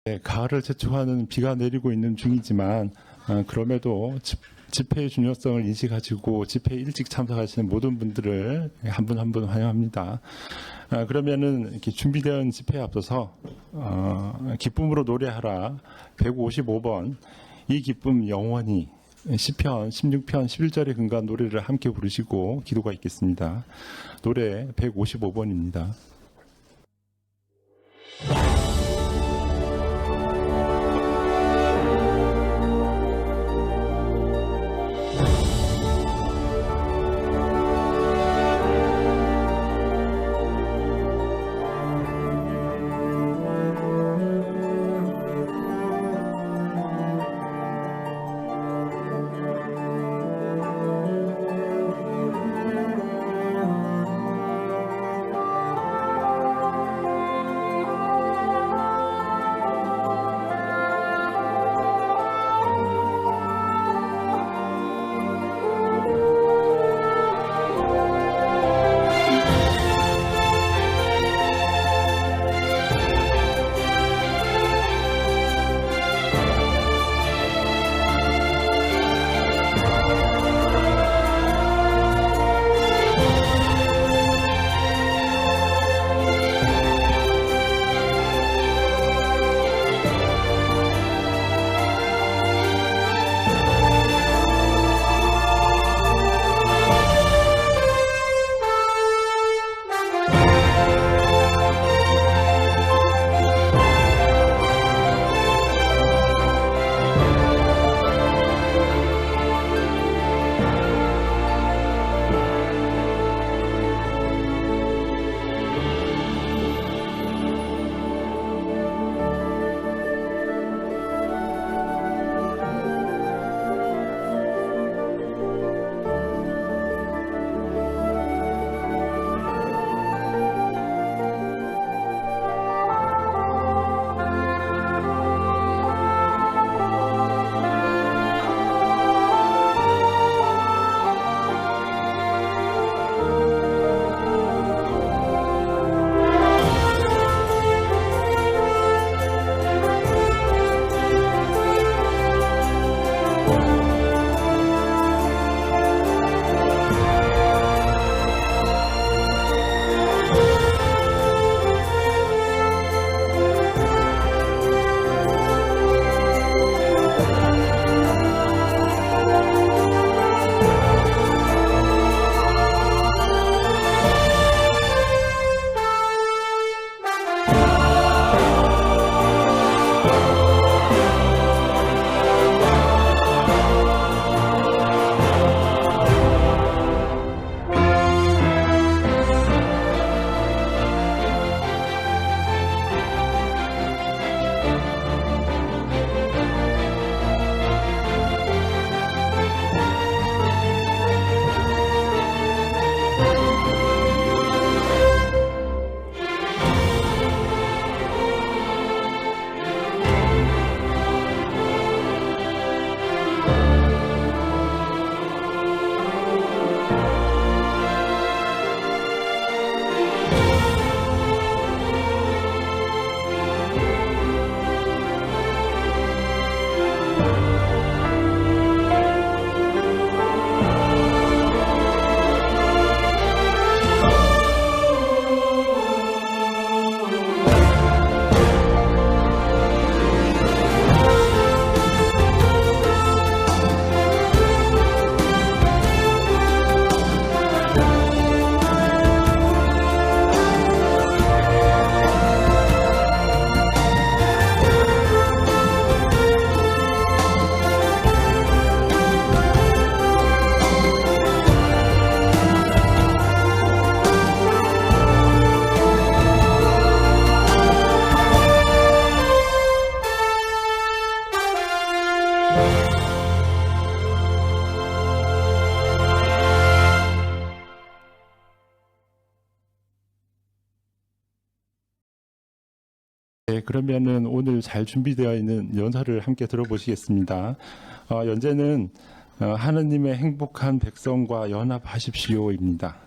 네, 가을을 제초하는 비가 내리고 있는 중이지만 그럼에도 집회의 중요성을 인식하시고 집회에 일찍 참석하시는 모든 분들을 한 분 한 분 환영합니다. 그러면은 이렇게 준비된 집회에 앞서서 기쁨으로 노래하라 155번 이 기쁨 영원히 시편 16편 11절에 근거한 노래를 함께 부르시고 기도가 있겠습니다. 노래 155번입니다. 네, 그러면은 오늘 잘 준비되어 있는 연설을 함께 들어보시겠습니다. 연제는 하느님의 행복한 백성과 연합하십시오입니다.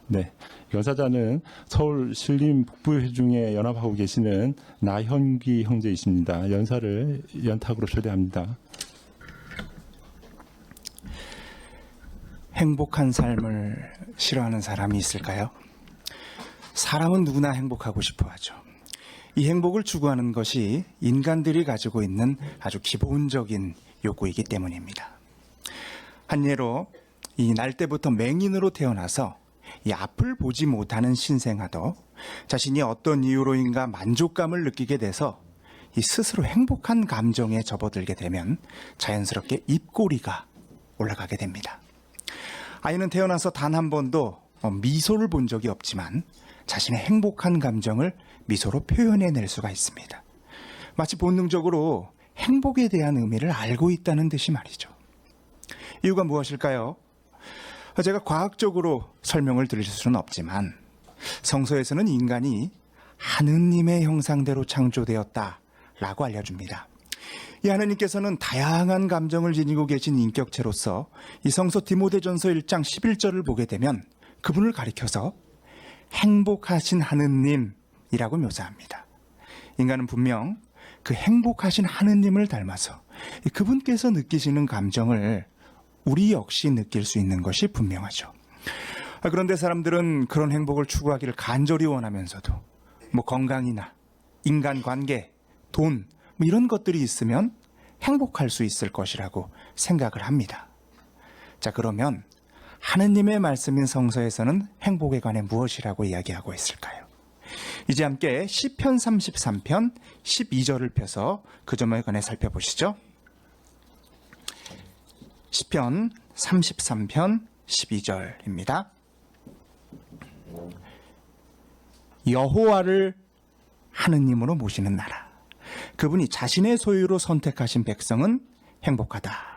네, 여사자는 서울 신림 북부회중에 연합하고 계시는 나현기 형제이십니다. 연사를 연탁으로 초대합니다. 행복한 삶을 싫어하는 사람이 있을까요? 사람은 누구나 행복하고 싶어 하죠. 이 행복을 추구하는 것이 인간들이 가지고 있는 아주 기본적인 욕구이기 때문입니다. 한 예로 이 날 때부터 맹인으로 태어나서 이 앞을 보지 못하는 신생아도 자신이 어떤 이유로인가 만족감을 느끼게 돼서 이 스스로 행복한 감정에 접어들게 되면 자연스럽게 입꼬리가 올라가게 됩니다. 아이는 태어나서 단 한 번도 미소를 본 적이 없지만 자신의 행복한 감정을 미소로 표현해낼 수가 있습니다. 마치 본능적으로 행복에 대한 의미를 알고 있다는 듯이 말이죠. 이유가 무엇일까요? 제가 과학적으로 설명을 드릴 수는 없지만 성서에서는 인간이 하느님의 형상대로 창조되었다라고 알려줍니다. 이 하느님께서는 다양한 감정을 지니고 계신 인격체로서 이 성서 디모데전서 1장 11절을 보게 되면 그분을 가리켜서 행복하신 하느님이라고 묘사합니다. 인간은 분명 그 행복하신 하느님을 닮아서 그분께서 느끼시는 감정을 우리 역시 느낄 수 있는 것이 분명하죠. 그런데 사람들은 그런 행복을 추구하기를 간절히 원하면서도 건강이나 인간관계, 돈 이런 것들이 있으면 행복할 수 있을 것이라고 생각을 합니다. 자, 그러면 하느님의 말씀인 성서에서는 행복에 관해 무엇이라고 이야기하고 있을까요? 이제 함께 시편 33편 12절을 펴서 그 점에 관해 살펴보시죠. 시편 33편 12절입니다. 여호와를 하느님으로 모시는 나라, 그분이 자신의 소유로 선택하신 백성은 행복하다.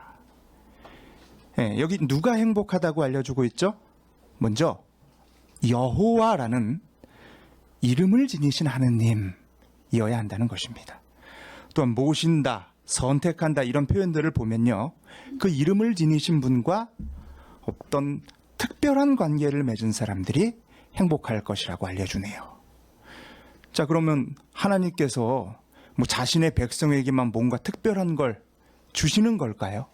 여기 누가 행복하다고 알려주고 있죠? 먼저 여호와라는 이름을 지니신 하느님이어야 한다는 것입니다. 또한 모신다, 선택한다 이런 표현들을 보면요, 그 이름을 지니신 분과 어떤 특별한 관계를 맺은 사람들이 행복할 것이라고 알려주네요. 자, 그러면 하나님께서 자신의 백성에게만 뭔가 특별한 걸 주시는 걸까요?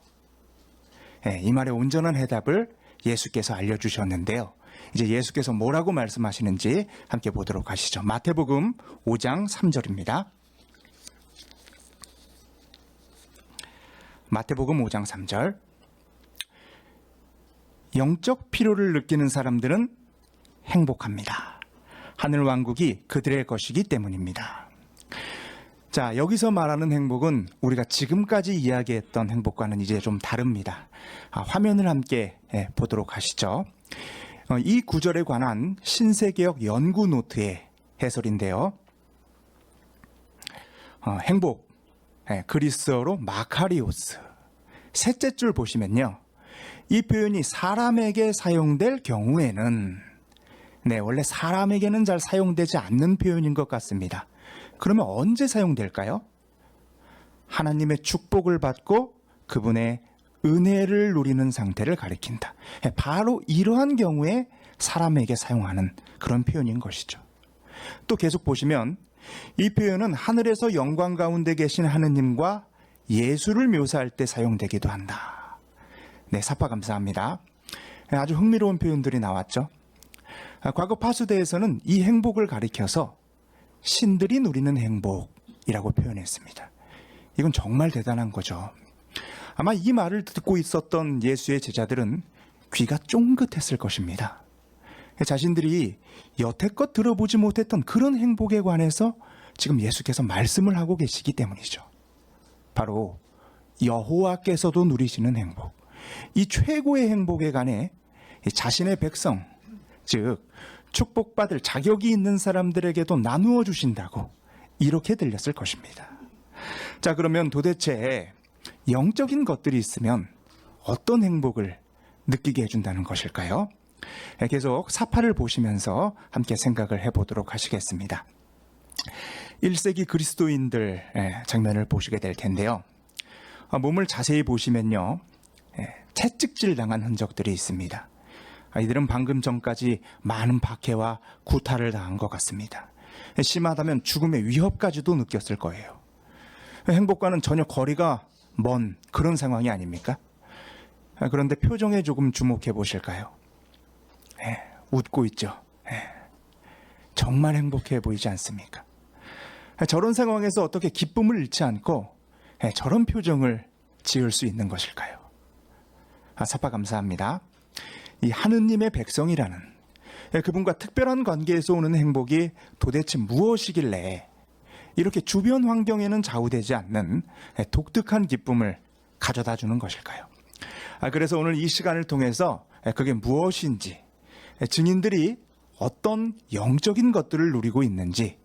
이 말의 온전한 해답을 예수께서 알려주셨는데요. 이제 예수께서 뭐라고 말씀하시는지 함께 보도록 하시죠. 마태복음 5장 3절입니다. 마태복음 5장 3절. 영적 필요를 느끼는 사람들은 행복합니다. 하늘 왕국이 그들의 것이기 때문입니다. 자, 여기서 말하는 행복은 우리가 지금까지 이야기했던 행복과는 이제 좀 다릅니다. 화면을 함께 보도록 하시죠. 이 구절에 관한 신세개역 연구 노트의 해설인데요. 행복, 그리스어로 마카리오스. 셋째 줄 보시면요, 이 표현이 사람에게 사용될 경우에는 원래 사람에게는 잘 사용되지 않는 표현인 것 같습니다. 그러면 언제 사용될까요? 하나님의 축복을 받고 그분의 은혜를 누리는 상태를 가리킨다. 바로 이러한 경우에 사람에게 사용하는 그런 표현인 것이죠. 또 계속 보시면 이 표현은 하늘에서 영광 가운데 계신 하느님과 예수를 묘사할 때 사용되기도 한다. 네, 사파 감사합니다. 아주 흥미로운 표현들이 나왔죠. 과거 파수대에서는 이 행복을 가리켜서 신들이 누리는 행복이라고 표현했습니다. 이건 정말 대단한 거죠. 아마 이 말을 듣고 있었던 예수의 제자들은 귀가 쫑긋했을 것입니다. 자신들이 여태껏 들어보지 못했던 그런 행복에 관해서 지금 예수께서 말씀을 하고 계시기 때문이죠. 바로 여호와께서도 누리시는 행복, 이 최고의 행복에 관해 자신의 백성, 즉 축복받을 자격이 있는 사람들에게도 나누어 주신다고 이렇게 들렸을 것입니다. 자, 그러면 도대체 영적인 것들이 있으면 어떤 행복을 느끼게 해준다는 것일까요? 계속 사파를 보시면서 함께 생각을 해보도록 하시겠습니다. 1세기 그리스도인들 장면을 보시게 될 텐데요. 몸을 자세히 보시면요, 채찍질 당한 흔적들이 있습니다. 이들은 방금 전까지 많은 박해와 구타를 당한 것 같습니다. 심하다면 죽음의 위협까지도 느꼈을 거예요. 행복과는 전혀 거리가 먼 그런 상황이 아닙니까? 그런데 표정에 조금 주목해 보실까요? 웃고 있죠. 정말 행복해 보이지 않습니까? 저런 상황에서 어떻게 기쁨을 잃지 않고 저런 표정을 지을 수 있는 것일까요? 사파 감사합니다. 이 하느님의 백성이라는 그분과 특별한 관계에서 오는 행복이 도대체 무엇이길래 이렇게 주변 환경에는 좌우되지 않는 독특한 기쁨을 가져다 주는 것일까요? 그래서 오늘 이 시간을 통해서 그게 무엇인지, 증인들이 어떤 영적인 것들을 누리고 있는지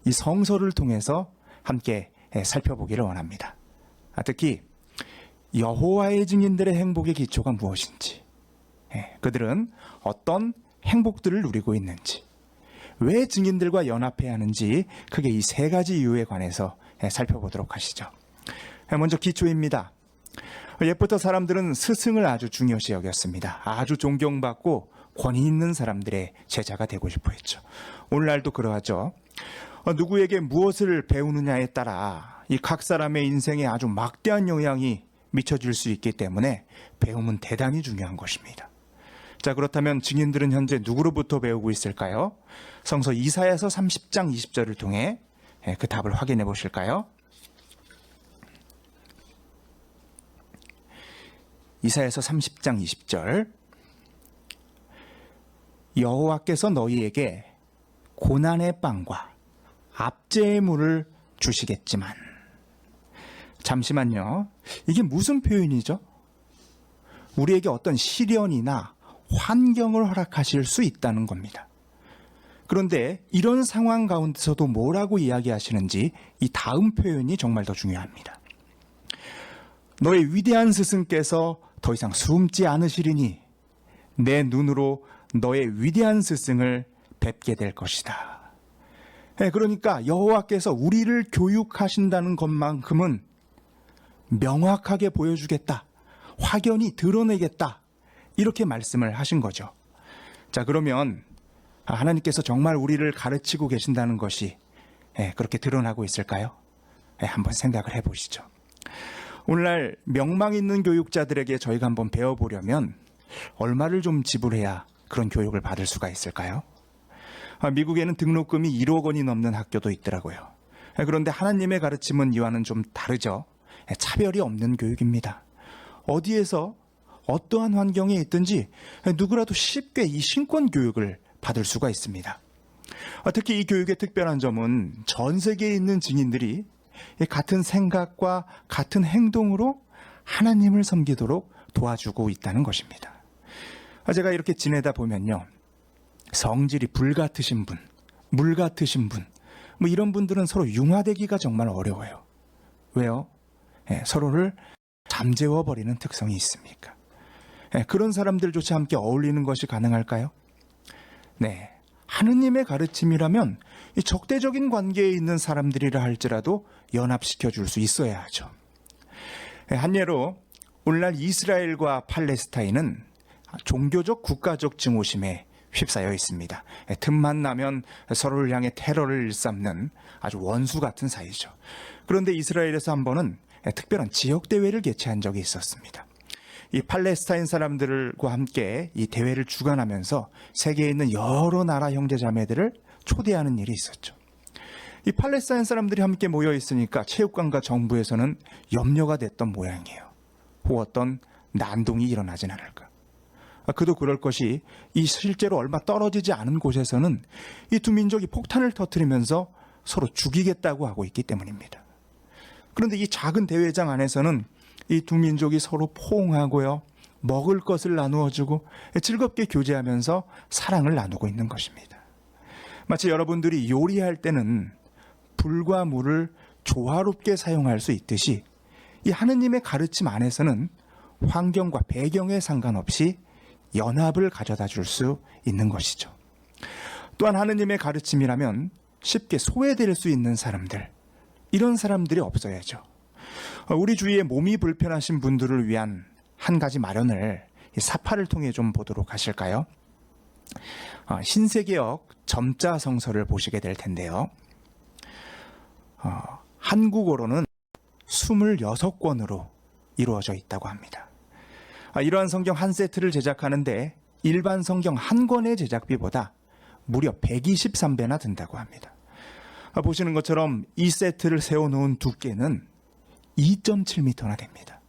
이 성서를 통해서 함께 살펴보기를 원합니다. 특히 여호와의 증인들의 행복의 기초가 무엇인지, 그들은 어떤 행복들을 누리고 있는지, 왜 증인들과 연합해야 하는지 크게 이 세 가지 이유에 관해서 살펴보도록 하시죠. 먼저 기초입니다. 옛부터 사람들은 스승을 아주 중요시 여겼습니다. 아주 존경받고 권위 있는 사람들의 제자가 되고 싶어 했죠. 오늘날도 그러하죠. 누구에게 무엇을 배우느냐에 따라 이 각 사람의 인생에 아주 막대한 영향이 미쳐질 수 있기 때문에 배움은 대단히 중요한 것입니다. 자, 그렇다면 증인들은 현재 누구로부터 배우고 있을까요? 성서 이사야서 30장 20절을 통해 그 답을 확인해 보실까요? 이사야서 30장 20절. 여호와께서 너희에게 고난의 빵과 압제의 물을 주시겠지만. 잠시만요. 이게 무슨 표현이죠? 우리에게 어떤 시련이나 환경을 허락하실 수 있다는 겁니다. 그런데 이런 상황 가운데서도 뭐라고 이야기하시는지 이 다음 표현이 정말 더 중요합니다. 너의 위대한 스승께서 더 이상 숨지 않으시리니 내 눈으로 너의 위대한 스승을 뵙게 될 것이다. 그러니까 여호와께서 우리를 교육하신다는 것만큼은 명확하게 보여주겠다. 확연히 드러내겠다. 이렇게 말씀을 하신 거죠. 자, 그러면 하나님께서 정말 우리를 가르치고 계신다는 것이 그렇게 드러나고 있을까요? 한번 생각을 해보시죠. 오늘날 명망 있는 교육자들에게 저희가 한번 배워보려면 얼마를 좀 지불해야 그런 교육을 받을 수가 있을까요? 미국에는 등록금이 1억 원이 넘는 학교도 있더라고요. 그런데 하나님의 가르침은 이와는 좀 다르죠. 차별이 없는 교육입니다. 어디에서 어떠한 환경에 있든지 누구라도 쉽게 이 신권 교육을 받을 수가 있습니다. 특히 이 교육의 특별한 점은 전 세계에 있는 증인들이 같은 생각과 같은 행동으로 하나님을 섬기도록 도와주고 있다는 것입니다. 제가 이렇게 지내다 보면요, 성질이 불 같으신 분, 물 같으신 분, 이런 분들은 서로 융화되기가 정말 어려워요. 왜요? 서로를 잠재워 버리는 특성이 있습니까? 그런 사람들조차 함께 어울리는 것이 가능할까요? 네, 하느님의 가르침이라면 이 적대적인 관계에 있는 사람들이라 할지라도 연합시켜 줄 수 있어야 하죠. 한 예로 오늘날 이스라엘과 팔레스타인은 종교적 국가적 증오심에 휩싸여 있습니다. 틈만 나면 서로를 향해 테러를 일삼는 아주 원수 같은 사이죠. 그런데 이스라엘에서 한 번은 특별한 지역 대회를 개최한 적이 있었습니다. 이 팔레스타인 사람들과 함께 이 대회를 주관하면서 세계에 있는 여러 나라 형제 자매들을 초대하는 일이 있었죠. 이 팔레스타인 사람들이 함께 모여 있으니까 체육관과 정부에서는 염려가 됐던 모양이에요. 혹 어떤 난동이 일어나진 않을까. 그도 그럴 것이 이 실제로 얼마 떨어지지 않은 곳에서는 이 두 민족이 폭탄을 터뜨리면서 서로 죽이겠다고 하고 있기 때문입니다. 그런데 이 작은 대회장 안에서는 이 두 민족이 서로 포옹하고요, 먹을 것을 나누어주고 즐겁게 교제하면서 사랑을 나누고 있는 것입니다. 마치 여러분들이 요리할 때는 불과 물을 조화롭게 사용할 수 있듯이 이 하느님의 가르침 안에서는 환경과 배경에 상관없이 연합을 가져다 줄 수 있는 것이죠. 또한 하느님의 가르침이라면 쉽게 소외될 수 있는 사람들, 이런 사람들이 없어야죠. 우리 주위에 몸이 불편하신 분들을 위한 한 가지 마련을 이 사파를 통해 좀 보도록 하실까요? 신세계역 점자 성서를 보시게 될 텐데요. 한국어로는 26권으로 이루어져 있다고 합니다. 이러한 성경 한 세트를 제작하는데 일반 성경 한 권의 제작비보다 무려 123배나 든다고 합니다. 보시는 것처럼 이 세트를 세워놓은 두께는 2.7m나 됩니다.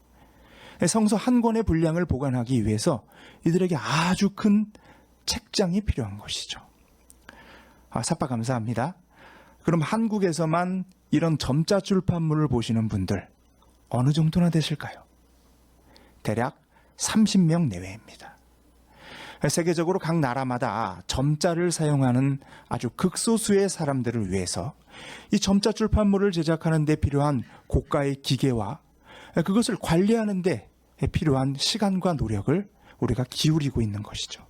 성서 한 권의 분량을 보관하기 위해서 이들에게 아주 큰 책장이 필요한 것이죠. 사파 감사합니다. 그럼 한국에서만 이런 점자 출판물을 보시는 분들 어느 정도나 되실까요? 대략 30명 내외입니다. 세계적으로 각 나라마다 점자를 사용하는 아주 극소수의 사람들을 위해서 이 점자 출판물을 제작하는 데 필요한 고가의 기계와 그것을 관리하는 데 필요한 시간과 노력을 우리가 기울이고 있는 것이죠.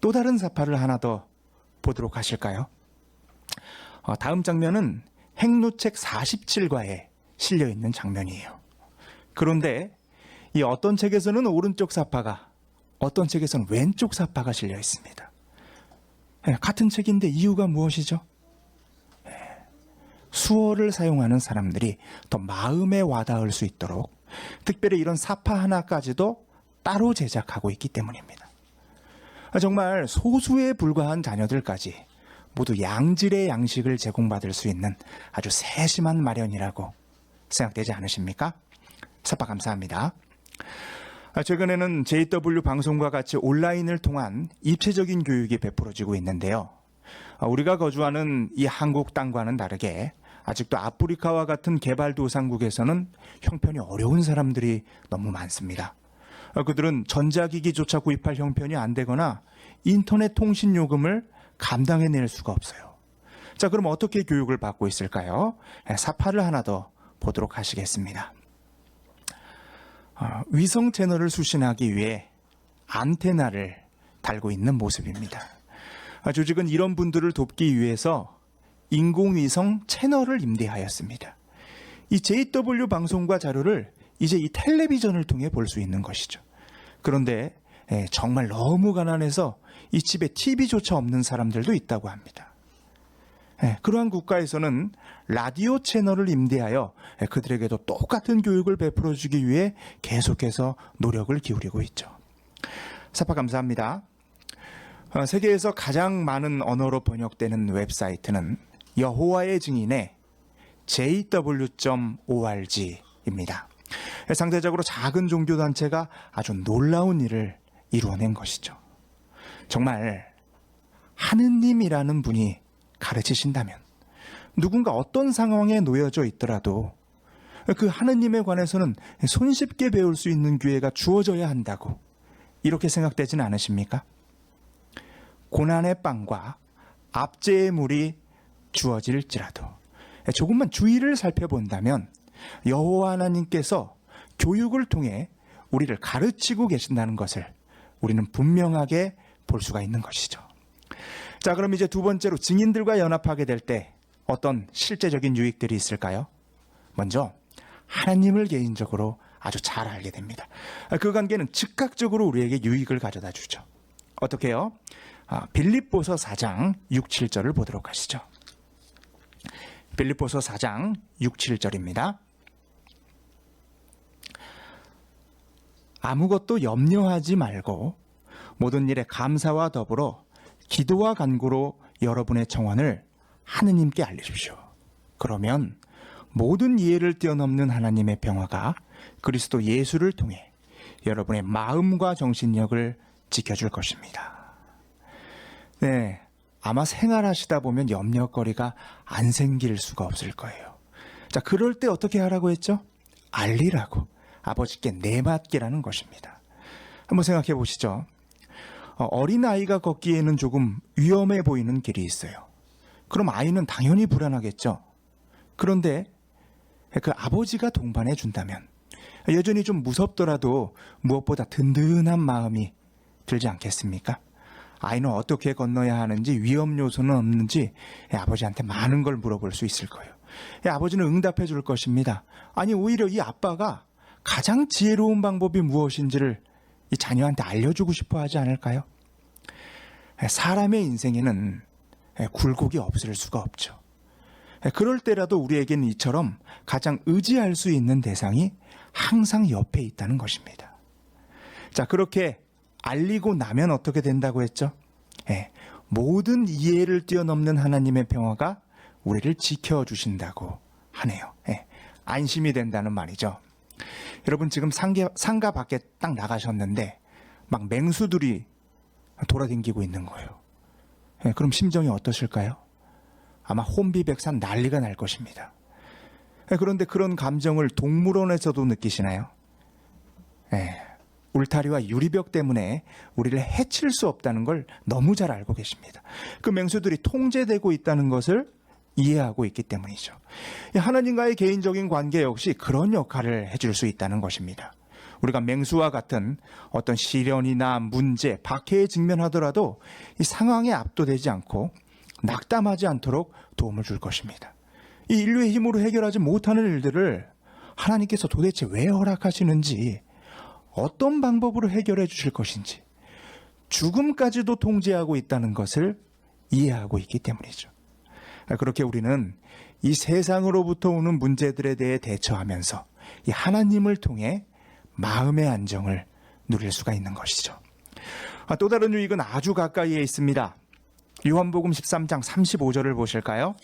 또 다른 사파를 하나 더 보도록 하실까요? 다음 장면은 행루책 47과에 실려 있는 장면이에요. 그런데 이 어떤 책에서는 오른쪽 사파가, 어떤 책에서는 왼쪽 사파가 실려 있습니다. 같은 책인데 이유가 무엇이죠? 수어를 사용하는 사람들이 더 마음에 와닿을 수 있도록 특별히 이런 사파 하나까지도 따로 제작하고 있기 때문입니다. 정말 소수에 불과한 자녀들까지 모두 양질의 양식을 제공받을 수 있는 아주 세심한 마련이라고 생각되지 않으십니까? 사파 감사합니다. 최근에는 JW 방송과 같이 온라인을 통한 입체적인 교육이 베풀어지고 있는데요. 우리가 거주하는 이 한국 땅과는 다르게 아직도 아프리카와 같은 개발도상국에서는 형편이 어려운 사람들이 너무 많습니다. 그들은 전자기기조차 구입할 형편이 안 되거나 인터넷 통신 요금을 감당해낼 수가 없어요. 자, 그럼 어떻게 교육을 받고 있을까요? 사파를 하나 더 보도록 하시겠습니다. 위성 채널을 수신하기 위해 안테나를 달고 있는 모습입니다. 조직은 이런 분들을 돕기 위해서 인공위성 채널을 임대하였습니다. 이 JW 방송과 자료를 이제 이 텔레비전을 통해 볼 수 있는 것이죠. 그런데 정말 너무 가난해서 이 집에 TV조차 없는 사람들도 있다고 합니다. 그러한 국가에서는 라디오 채널을 임대하여 그들에게도 똑같은 교육을 베풀어 주기 위해 계속해서 노력을 기울이고 있죠. 사파 감사합니다. 세계에서 가장 많은 언어로 번역되는 웹사이트는 여호와의 증인의 jw.org입니다. 상대적으로 작은 종교단체가 아주 놀라운 일을 이루어낸 것이죠. 정말 하느님이라는 분이 가르치신다면 누군가 어떤 상황에 놓여져 있더라도 그 하느님에 관해서는 손쉽게 배울 수 있는 기회가 주어져야 한다고 이렇게 생각되지는 않으십니까? 고난의 빵과 압제의 물이 주어질지라도 조금만 주의를 살펴본다면 여호와 하나님께서 교육을 통해 우리를 가르치고 계신다는 것을 우리는 분명하게 볼 수가 있는 것이죠. 자, 그럼 이제 두 번째로 증인들과 연합하게 될 때 어떤 실제적인 유익들이 있을까요? 먼저 하나님을 개인적으로 아주 잘 알게 됩니다. 그 관계는 즉각적으로 우리에게 유익을 가져다 주죠. 어떻게요? 빌립보서 4장 6, 7절을 보도록 하시죠. 빌립보서 4장 6, 7절입니다. 아무것도 염려하지 말고 모든 일에 감사와 더불어 기도와 간구로 여러분의 청원을 하느님께 알리십시오. 그러면 모든 이해를 뛰어넘는 하나님의 평화가 그리스도 예수를 통해 여러분의 마음과 정신력을 지켜줄 것입니다. 네, 아마 생활하시다 보면 염려거리가 안 생길 수가 없을 거예요. 자, 그럴 때 어떻게 하라고 했죠? 알리라고, 아버지께 내맡기라는 것입니다. 한번 생각해 보시죠. 어린아이가 걷기에는 조금 위험해 보이는 길이 있어요. 그럼 아이는 당연히 불안하겠죠. 그런데 그 아버지가 동반해 준다면 여전히 좀 무섭더라도 무엇보다 든든한 마음이 들지 않겠습니까? 아이는 어떻게 건너야 하는지, 위험 요소는 없는지 아버지한테 많은 걸 물어볼 수 있을 거예요. 아버지는 응답해 줄 것입니다. 아니, 오히려 이 아빠가 가장 지혜로운 방법이 무엇인지를 이 자녀한테 알려주고 싶어 하지 않을까요? 사람의 인생에는 굴곡이 없을 수가 없죠. 그럴 때라도 우리에게는 이처럼 가장 의지할 수 있는 대상이 항상 옆에 있다는 것입니다. 자, 그렇게 알리고 나면 어떻게 된다고 했죠? 모든 이해를 뛰어넘는 하나님의 평화가 우리를 지켜주신다고 하네요. 안심이 된다는 말이죠. 여러분 지금 상가 밖에 딱 나가셨는데 막 맹수들이 돌아다니고 있는 거예요. 그럼 심정이 어떠실까요? 아마 혼비백산 난리가 날 것입니다. 그런데 그런 감정을 동물원에서도 느끼시나요? 울타리와 유리벽 때문에 우리를 해칠 수 없다는 걸 너무 잘 알고 계십니다. 그 맹수들이 통제되고 있다는 것을 이해하고 있기 때문이죠. 하나님과의 개인적인 관계 역시 그런 역할을 해줄 수 있다는 것입니다. 우리가 맹수와 같은 어떤 시련이나 문제, 박해에 직면하더라도 이 상황에 압도되지 않고 낙담하지 않도록 도움을 줄 것입니다. 이 인류의 힘으로 해결하지 못하는 일들을 하나님께서 도대체 왜 허락하시는지, 어떤 방법으로 해결해 주실 것인지, 죽음까지도 통제하고 있다는 것을 이해하고 있기 때문이죠. 그렇게 우리는 이 세상으로부터 오는 문제들에 대해 대처하면서 이 하나님을 통해 마음의 안정을 누릴 수가 있는 것이죠. 또 다른 유익은 아주 가까이에 있습니다. 요한복음 13장 35절을 보실까요?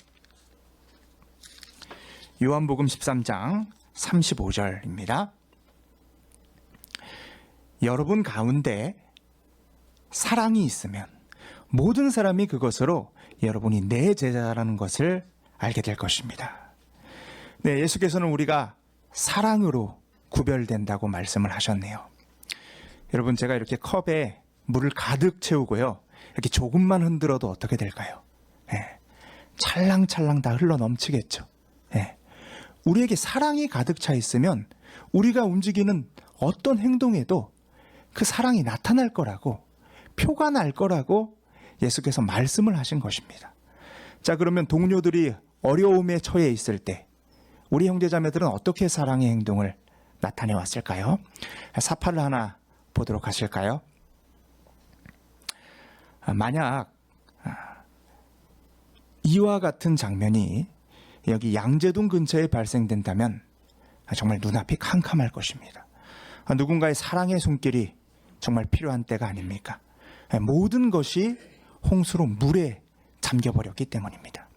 요한복음 13장 35절입니다. 여러분 가운데 사랑이 있으면 모든 사람이 그것으로 여러분이 내 제자라는 것을 알게 될 것입니다. 네, 예수께서는 우리가 사랑으로 구별된다고 말씀을 하셨네요. 여러분, 제가 이렇게 컵에 물을 가득 채우고요, 이렇게 조금만 흔들어도 어떻게 될까요? 찰랑찰랑 다 흘러 넘치겠죠. 우리에게 사랑이 가득 차 있으면 우리가 움직이는 어떤 행동에도 그 사랑이 나타날 거라고, 표가 날 거라고 예수께서 말씀을 하신 것입니다. 자, 그러면 동료들이 어려움에 처해 있을 때 우리 형제자매들은 어떻게 사랑의 행동을 나타내 왔을까요? 사파를 하나 보도록 하실까요? 만약 이와 같은 장면이 여기 양재동 근처에 발생된다면 정말 눈앞이 캄캄할 것입니다. 누군가의 사랑의 손길이 정말 필요한 때가 아닙니까? 모든 것이 홍수로 물에 잠겨버렸기 때문입니다.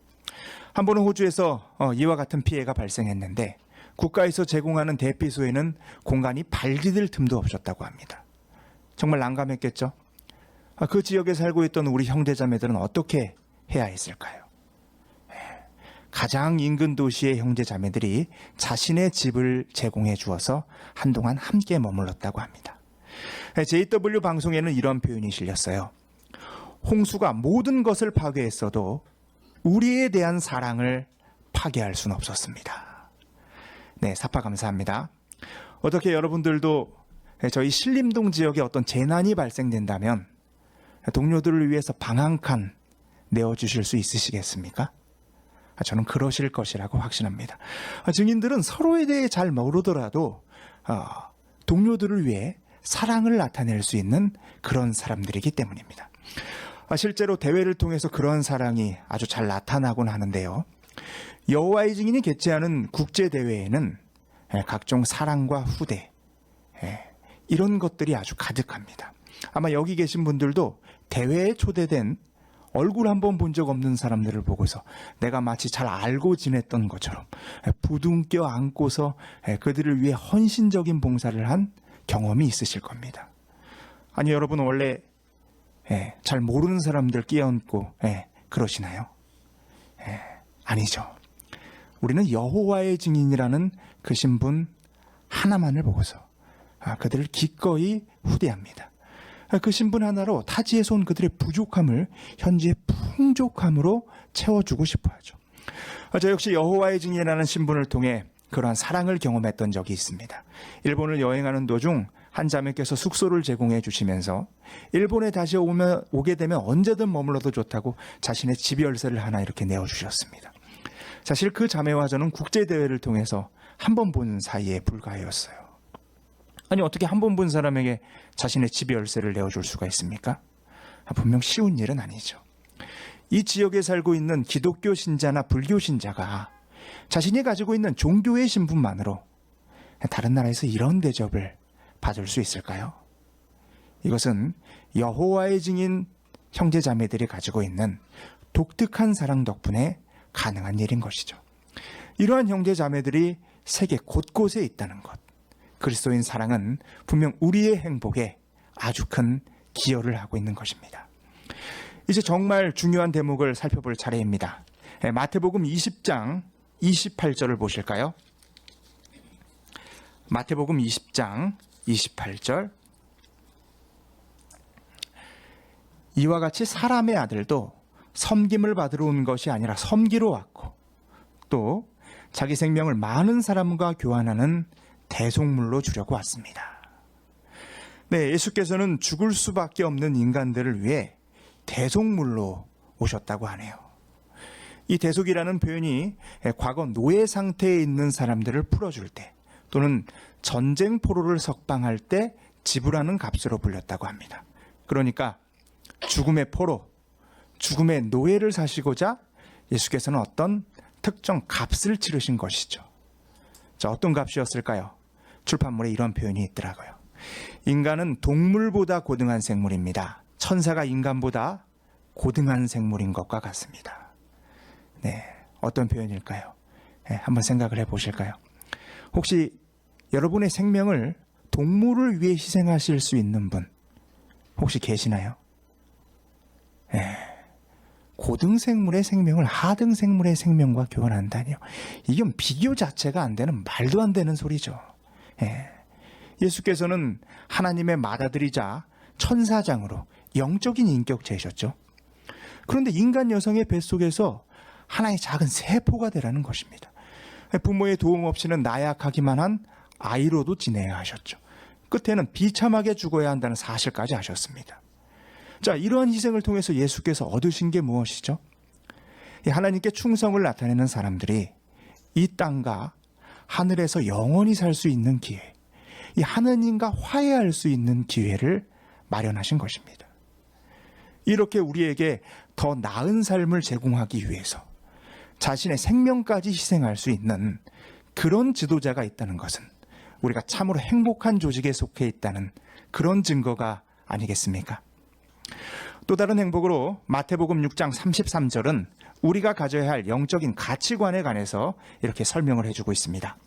한 번은 호주에서 이와 같은 피해가 발생했는데 국가에서 제공하는 대피소에는 공간이 발디딜 틈도 없었다고 합니다. 정말 난감했겠죠? 그 지역에 살고 있던 우리 형제자매들은 어떻게 해야 했을까요? 가장 인근 도시의 형제자매들이 자신의 집을 제공해 주어서 한동안 함께 머물렀다고 합니다. JW 방송에는 이런 표현이 실렸어요. 홍수가 모든 것을 파괴했어도 우리에 대한 사랑을 파괴할 수는 없었습니다. 네, 사파 감사합니다. 어떻게 여러분들도 저희 신림동 지역에 어떤 재난이 발생된다면 동료들을 위해서 방 한 칸 내어주실 수 있으시겠습니까? 저는 그러실 것이라고 확신합니다. 증인들은 서로에 대해 잘 모르더라도 동료들을 위해 사랑을 나타낼 수 있는 그런 사람들이기 때문입니다. 실제로 대회를 통해서 그런 사랑이 아주 잘 나타나곤 하는데요. 여호와의 증인이 개최하는 국제대회에는 각종 사랑과 후대, 이런 것들이 아주 가득합니다. 아마 여기 계신 분들도 대회에 초대된 얼굴 한번 본 적 없는 사람들을 보고서 내가 마치 잘 알고 지냈던 것처럼 부둥켜 안고서 그들을 위해 헌신적인 봉사를 한 경험이 있으실 겁니다. 아니, 여러분 원래 잘 모르는 사람들 끼얹고 그러시나요? 아니죠. 우리는 여호와의 증인이라는 그 신분 하나만을 보고서 그들을 기꺼이 후대합니다. 그 신분 하나로 타지에서 온 그들의 부족함을 현지의 풍족함으로 채워주고 싶어 하죠. 저 역시 여호와의 증인이라는 신분을 통해 그러한 사랑을 경험했던 적이 있습니다. 일본을 여행하는 도중 한 자매께서 숙소를 제공해 주시면서 일본에 다시 오게 되면 언제든 머물러도 좋다고 자신의 집 열쇠를 하나 이렇게 내어주셨습니다. 사실 그 자매와 저는 국제대회를 통해서 한 번 본 사이에 불과하였어요. 아니 어떻게 한 번 본 사람에게 자신의 집 열쇠를 내어줄 수가 있습니까? 분명 쉬운 일은 아니죠. 이 지역에 살고 있는 기독교 신자나 불교 신자가 자신이 가지고 있는 종교의 신분만으로 다른 나라에서 이런 대접을 받을 수 있을까요? 이것은 여호와의 증인 형제자매들이 가지고 있는 독특한 사랑 덕분에 가능한 일인 것이죠. 이러한 형제자매들이 세계 곳곳에 있다는 것, 그리스도인 사랑은 분명 우리의 행복에 아주 큰 기여를 하고 있는 것입니다. 이제 정말 중요한 대목을 살펴볼 차례입니다. 마태복음 20장 28절을 보실까요? 마태복음 20장 28절. 이와 같이 사람의 아들도 섬김을 받으러 온 것이 아니라 섬기러 왔고 또 자기 생명을 많은 사람과 교환하는 대속물로 주려고 왔습니다. 네, 예수께서는 죽을 수밖에 없는 인간들을 위해 대속물로 오셨다고 하네요. 이 대속이라는 표현이 과거 노예 상태에 있는 사람들을 풀어줄 때 또는 전쟁 포로를 석방할 때 지불하는 값으로 불렸다고 합니다. 그러니까 죽음의 포로, 죽음의 노예를 사시고자 예수께서는 어떤 특정 값을 치르신 것이죠. 자, 어떤 값이었을까요? 출판물에 이런 표현이 있더라고요. 인간은 동물보다 고등한 생물입니다. 천사가 인간보다 고등한 생물인 것과 같습니다. 네, 어떤 표현일까요? 네, 한번 생각을 해보실까요? 혹시 여러분의 생명을 동물을 위해 희생하실 수 있는 분 혹시 계시나요? 네, 고등생물의 생명을 하등생물의 생명과 교환한다니요. 이건 비교 자체가 안 되는, 말도 안 되는 소리죠. 네. 예수께서는 하나님의 맏아들이자 천사장으로 영적인 인격체이셨죠. 그런데 인간 여성의 뱃속에서 하나의 작은 세포가 되라는 것입니다. 부모의 도움 없이는 나약하기만 한 아이로도 지내야 하셨죠. 끝에는 비참하게 죽어야 한다는 사실까지 하셨습니다. 자, 이러한 희생을 통해서 예수께서 얻으신 게 무엇이죠? 하나님께 충성을 나타내는 사람들이 이 땅과 하늘에서 영원히 살 수 있는 기회, 이 하느님과 화해할 수 있는 기회를 마련하신 것입니다. 이렇게 우리에게 더 나은 삶을 제공하기 위해서 자신의 생명까지 희생할 수 있는 그런 지도자가 있다는 것은 우리가 참으로 행복한 조직에 속해 있다는 그런 증거가 아니겠습니까? 또 다른 행복으로 마태복음 6장 33절은 우리가 가져야 할 영적인 가치관에 관해서 이렇게 설명을 해주고 있습니다.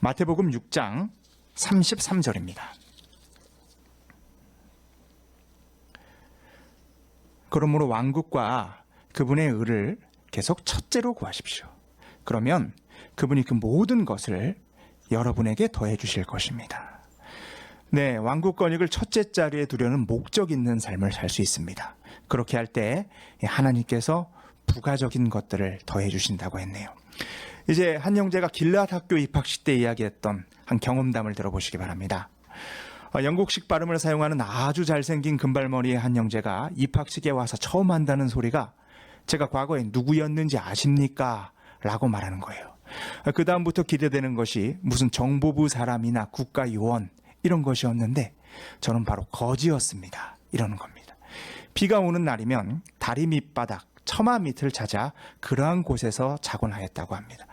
마태복음 6장 33절입니다. 그러므로 왕국과 그분의 의를 계속 첫째로 구하십시오. 그러면 그분이 그 모든 것을 여러분에게 더해 주실 것입니다. 네, 왕국 권익을 첫째 자리에 두려는 목적 있는 삶을 살 수 있습니다. 그렇게 할 때 하나님께서 부가적인 것들을 더해 주신다고 했네요. 이제 한 형제가 길앗 학교 입학식 때 이야기했던 한 경험담을 들어보시기 바랍니다. 영국식 발음을 사용하는 아주 잘생긴 금발머리의 한 형제가 입학식에 와서 처음 한다는 소리가 제가 과거에 누구였는지 아십니까? 라고 말하는 거예요. 그 다음부터 기대되는 것이 무슨 정보부 사람이나 국가요원 이런 것이었는데 저는 바로 거지였습니다. 이러는 겁니다. 비가 오는 날이면 다리 밑바닥, 처마 밑을 찾아 그러한 곳에서 자곤 하였다고 합니다.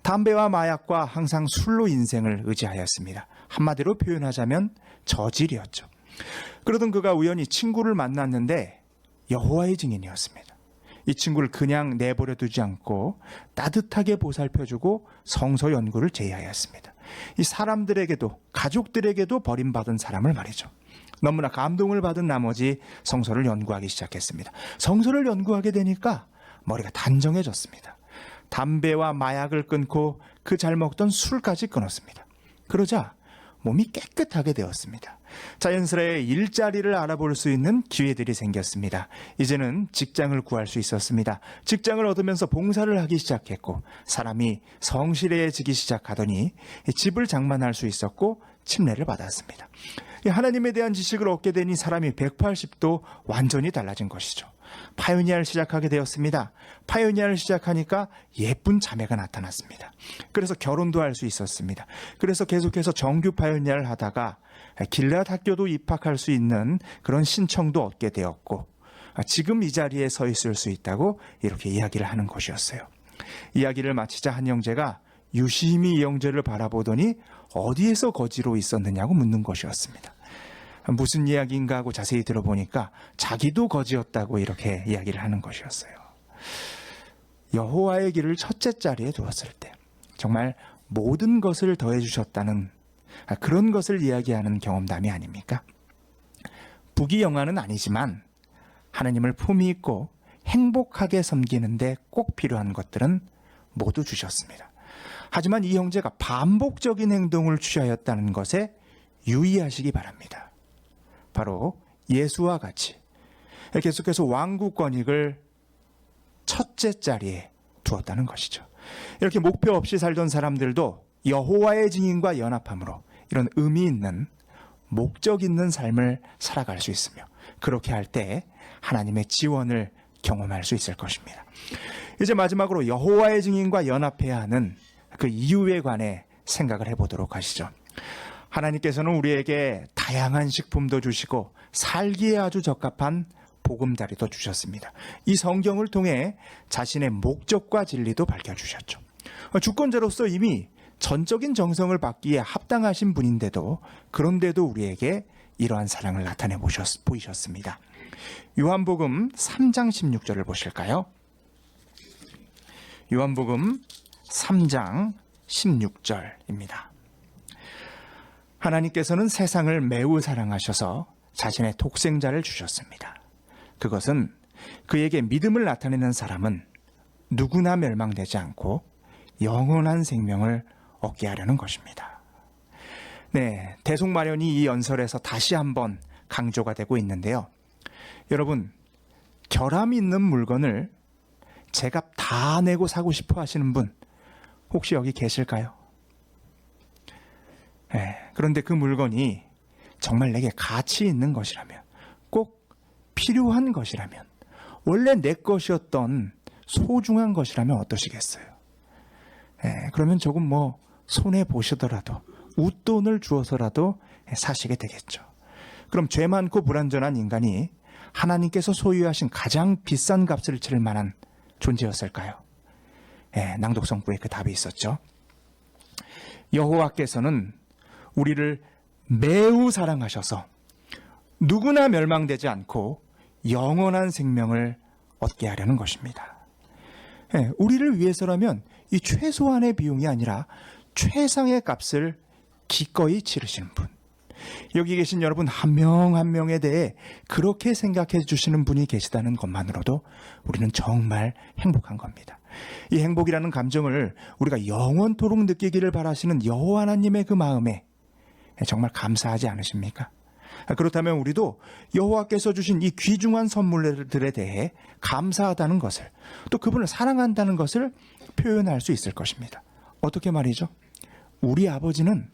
담배와 마약과 항상 술로 인생을 의지하였습니다. 한마디로 표현하자면 저질이었죠. 그러던 그가 우연히 친구를 만났는데 여호와의 증인이었습니다. 이 친구를 그냥 내버려 두지 않고 따뜻하게 보살펴주고 성서 연구를 제의하였습니다. 이 사람들에게도 가족들에게도 버림받은 사람을 말이죠. 너무나 감동을 받은 나머지 성서를 연구하기 시작했습니다. 성서를 연구하게 되니까 머리가 단정해졌습니다. 담배와 마약을 끊고 그 잘 먹던 술까지 끊었습니다. 그러자 몸이 깨끗하게 되었습니다. 자연스레 일자리를 알아볼 수 있는 기회들이 생겼습니다. 이제는 직장을 구할 수 있었습니다. 직장을 얻으면서 봉사를 하기 시작했고 사람이 성실해지기 시작하더니 집을 장만할 수 있었고 침례를 받았습니다. 하나님에 대한 지식을 얻게 되니 사람이 180도 완전히 달라진 것이죠. 파요니아를 시작하게 되었습니다. 파요니아를 시작하니까 예쁜 자매가 나타났습니다. 그래서 결혼도 할 수 있었습니다. 그래서 계속해서 정규 파요니아를 하다가 길앗 학교도 입학할 수 있는 그런 신청도 얻게 되었고, 지금 이 자리에 서 있을 수 있다고 이렇게 이야기를 하는 것이었어요. 이야기를 마치자 한 형제가 유심히 이 형제를 바라보더니 어디에서 거지로 있었느냐고 묻는 것이었습니다. 무슨 이야기인가 하고 자세히 들어보니까 자기도 거지였다고 이렇게 이야기를 하는 것이었어요. 여호와의 길을 첫째 자리에 두었을 때 정말 모든 것을 더해 주셨다는 그런 것을 이야기하는 경험담이 아닙니까? 부귀영화는 아니지만 하나님을 품위 있고 행복하게 섬기는데 꼭 필요한 것들은 모두 주셨습니다. 하지만 이 형제가 반복적인 행동을 취하였다는 것에 유의하시기 바랍니다. 바로 예수와 같이 계속해서 왕국 권익을 첫째 자리에 두었다는 것이죠. 이렇게 목표 없이 살던 사람들도 여호와의 증인과 연합함으로 이런 의미 있는 목적 있는 삶을 살아갈 수 있으며, 그렇게 할 때 하나님의 지원을 경험할 수 있을 것입니다. 이제 마지막으로 여호와의 증인과 연합해야 하는 그 이유에 관해 생각을 해보도록 하시죠. 하나님께서는 우리에게 다양한 식품도 주시고 살기에 아주 적합한 보금자리도 주셨습니다. 이 성경을 통해 자신의 목적과 진리도 밝혀주셨죠. 주권자로서 이미 전적인 정성을 받기에 합당하신 분인데도, 그런데도 우리에게 이러한 사랑을 나타내 보이셨습니다. 요한복음 3장 16절을 보실까요? 요한복음 3장 16절입니다. 하나님께서는 세상을 매우 사랑하셔서 자신의 독생자를 주셨습니다. 그것은 그에게 믿음을 나타내는 사람은 누구나 멸망되지 않고 영원한 생명을 얻게 하려는 것입니다. 네, 대속마련이 이 연설에서 다시 한번 강조가 되고 있는데요. 여러분, 결함 있는 물건을 제값 다 내고 사고 싶어 하시는 분 혹시 여기 계실까요? 네, 그런데 그 물건이 정말 내게 가치 있는 것이라면, 꼭 필요한 것이라면, 원래 내 것이었던 소중한 것이라면 어떠시겠어요? 네, 그러면 조금 손해 보시더라도 웃돈을 주어서라도 사시게 되겠죠. 그럼 죄 많고 불완전한 인간이 하나님께서 소유하신 가장 비싼 값을 치를 만한 존재였을까요? 네, 낭독성부에 그 답이 있었죠. 여호와께서는 우리를 매우 사랑하셔서 누구나 멸망되지 않고 영원한 생명을 얻게 하려는 것입니다. 네, 우리를 위해서라면 이 최소한의 비용이 아니라 최상의 값을 기꺼이 치르시는 분, 여기 계신 여러분 한 명 한 명에 대해 그렇게 생각해 주시는 분이 계시다는 것만으로도 우리는 정말 행복한 겁니다. 이 행복이라는 감정을 우리가 영원토록 느끼기를 바라시는 여호와 하나님의 그 마음에 정말 감사하지 않으십니까? 그렇다면 우리도 여호와께서 주신 이 귀중한 선물들에 대해 감사하다는 것을, 또 그분을 사랑한다는 것을 표현할 수 있을 것입니다. 어떻게 말이죠? 우리 아버지는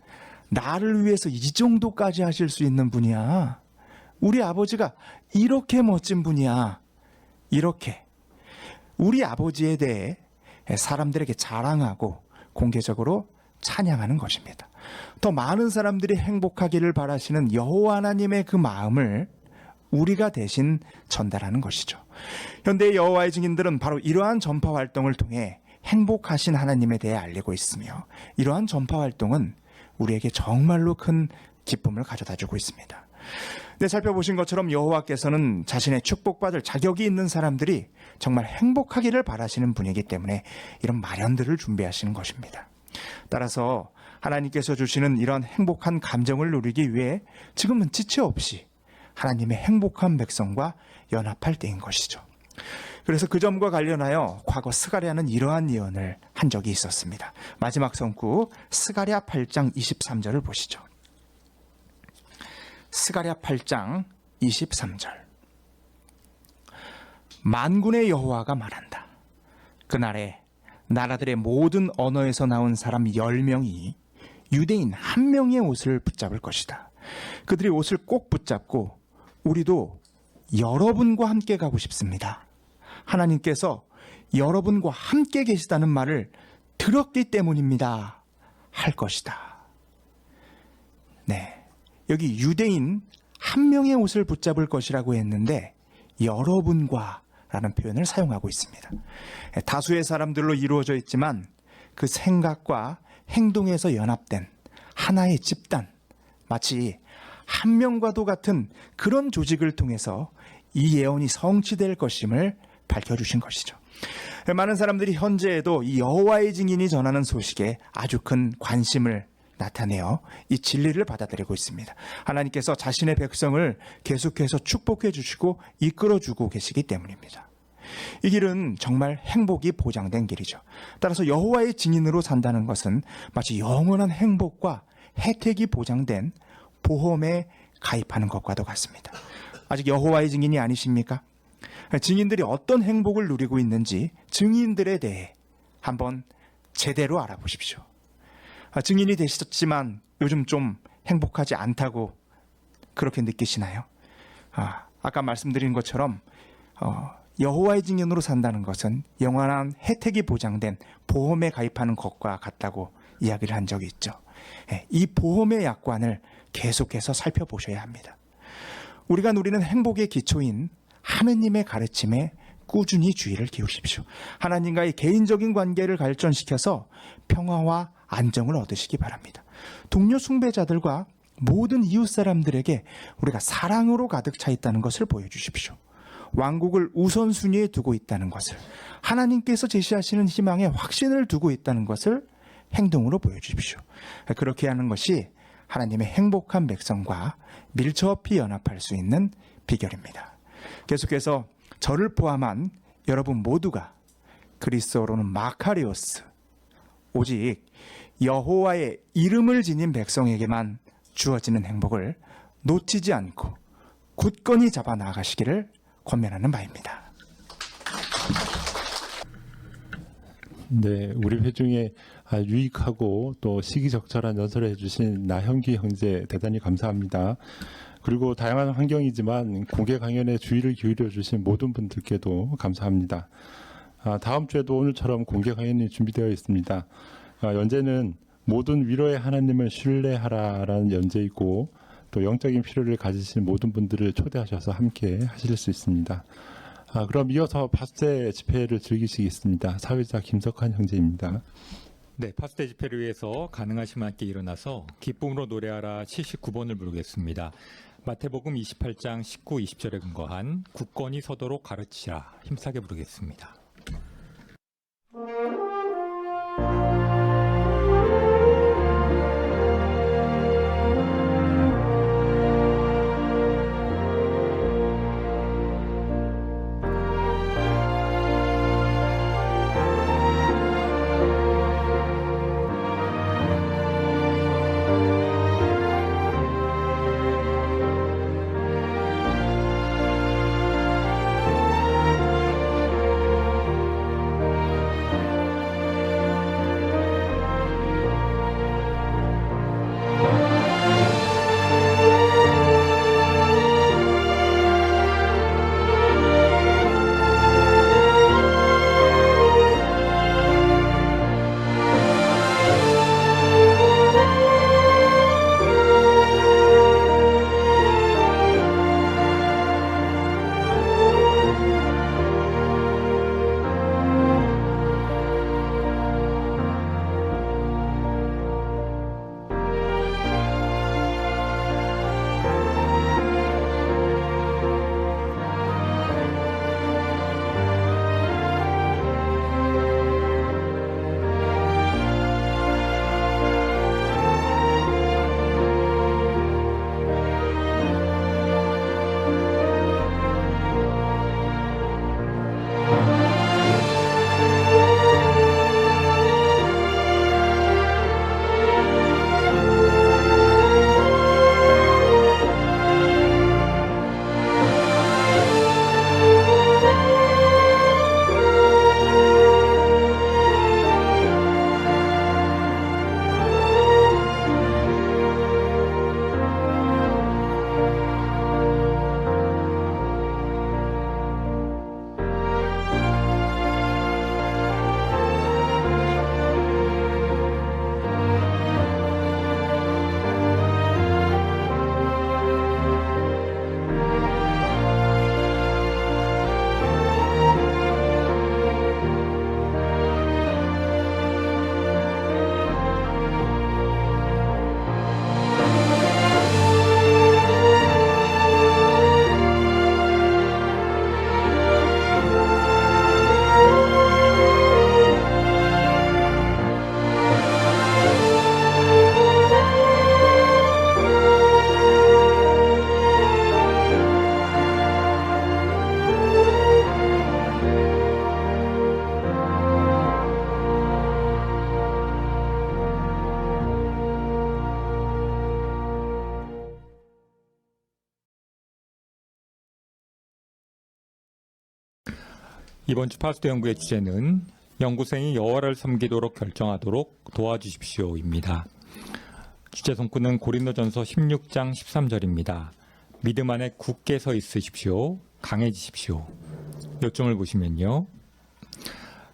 나를 위해서 이 정도까지 하실 수 있는 분이야. 우리 아버지가 이렇게 멋진 분이야. 이렇게 우리 아버지에 대해 사람들에게 자랑하고 공개적으로 찬양하는 것입니다. 더 많은 사람들이 행복하기를 바라시는 여호와 하나님의 그 마음을 우리가 대신 전달하는 것이죠. 현대의 여호와의 증인들은 바로 이러한 전파 활동을 통해 행복하신 하나님에 대해 알리고 있으며, 이러한 전파 활동은 우리에게 정말로 큰 기쁨을 가져다 주고 있습니다. 네, 살펴보신 것처럼 여호와께서는 자신의 축복받을 자격이 있는 사람들이 정말 행복하기를 바라시는 분이기 때문에 이런 마련들을 준비하시는 것입니다. 따라서 하나님께서 주시는 이런 행복한 감정을 누리기 위해 지금은 지체 없이 하나님의 행복한 백성과 연합할 때인 것이죠. 그래서 그 점과 관련하여 과거 스가랴는 이러한 예언을 한 적이 있었습니다. 마지막 성구 스가랴 8장 23절을 보시죠. 스가랴 8장 23절. 만군의 여호와가 말한다. 그날에 나라들의 모든 언어에서 나온 사람 10명이 유대인 한 명의 옷을 붙잡을 것이다. 그들이 옷을 꼭 붙잡고 우리도 여러분과 함께 가고 싶습니다. 하나님께서 여러분과 함께 계시다는 말을 들었기 때문입니다. 할 것이다. 네. 여기 유대인 한 명의 옷을 붙잡을 것이라고 했는데 여러분과 라는 표현을 사용하고 있습니다. 다수의 사람들로 이루어져 있지만 그 생각과 행동에서 연합된 하나의 집단, 마치 한 명과도 같은 그런 조직을 통해서 이 예언이 성취될 것임을 밝혀주신 것이죠. 많은 사람들이 현재에도 이 여호와의 증인이 전하는 소식에 아주 큰 관심을 나타내어 이 진리를 받아들이고 있습니다. 하나님께서 자신의 백성을 계속해서 축복해 주시고 이끌어 주고 계시기 때문입니다. 이 길은 정말 행복이 보장된 길이죠. 따라서 여호와의 증인으로 산다는 것은 마치 영원한 행복과 혜택이 보장된 보험에 가입하는 것과도 같습니다. 아직 여호와의 증인이 아니십니까? 증인들이 어떤 행복을 누리고 있는지 증인들에 대해 한번 제대로 알아보십시오. 증인이 되셨지만 요즘 좀 행복하지 않다고 그렇게 느끼시나요? 아까 말씀드린 것처럼 여호와의 증인으로 산다는 것은 영원한 혜택이 보장된 보험에 가입하는 것과 같다고 이야기를 한 적이 있죠. 이 보험의 약관을 계속해서 살펴보셔야 합니다. 우리가 누리는 행복의 기초인 하느님의 가르침에 꾸준히 주의를 기울이십시오. 하나님과의 개인적인 관계를 발전시켜서 평화와 안정을 얻으시기 바랍니다. 동료 숭배자들과 모든 이웃 사람들에게 우리가 사랑으로 가득 차 있다는 것을 보여주십시오. 왕국을 우선순위에 두고 있다는 것을, 하나님께서 제시하시는 희망에 확신을 두고 있다는 것을 행동으로 보여주십시오. 그렇게 하는 것이 하나님의 행복한 백성과 밀접히 연합할 수 있는 비결입니다. 계속해서 저를 포함한 여러분 모두가 그리스어로는 마카리오스, 오직 여호와의 이름을 지닌 백성에게만 주어지는 행복을 놓치지 않고 굳건히 잡아 나가시기를 권면하는 바입니다. 네, 우리 회중에 유익하고 또 시기적절한 연설을 해주신 나형기 형제 대단히 감사합니다. 그리고 다양한 환경이지만 공개 강연에 주의를 기울여 주신 모든 분들께도 감사합니다. 다음 주에도 오늘처럼 공개 강연이 준비되어 있습니다. 연재는 모든 위로의 하나님을 신뢰하라라는 연재이고 또 영적인 필요를 가지신 모든 분들을 초대하셔서 함께 하실 수 있습니다. 그럼 이어서 파스테 집회를 즐기시겠습니다. 사회자 김석환 형제입니다. 네, 파스테 집회를 위해서 가능하시면 함께 일어나서 기쁨으로 노래하라 79번을 부르겠습니다. 마태복음 28장 19, 20절에 근거한 굳건히 서도록 가르치라 힘차게 부르겠습니다. 이번 주 파스트 연구의 주제는 연구생이 여호와를 섬기도록 결정하도록 도와주십시오입니다. 주제 성구는 고린도전서 16장 13절입니다. 믿음 안에 굳게 서 있으십시오. 강해지십시오. 요점을 보시면요.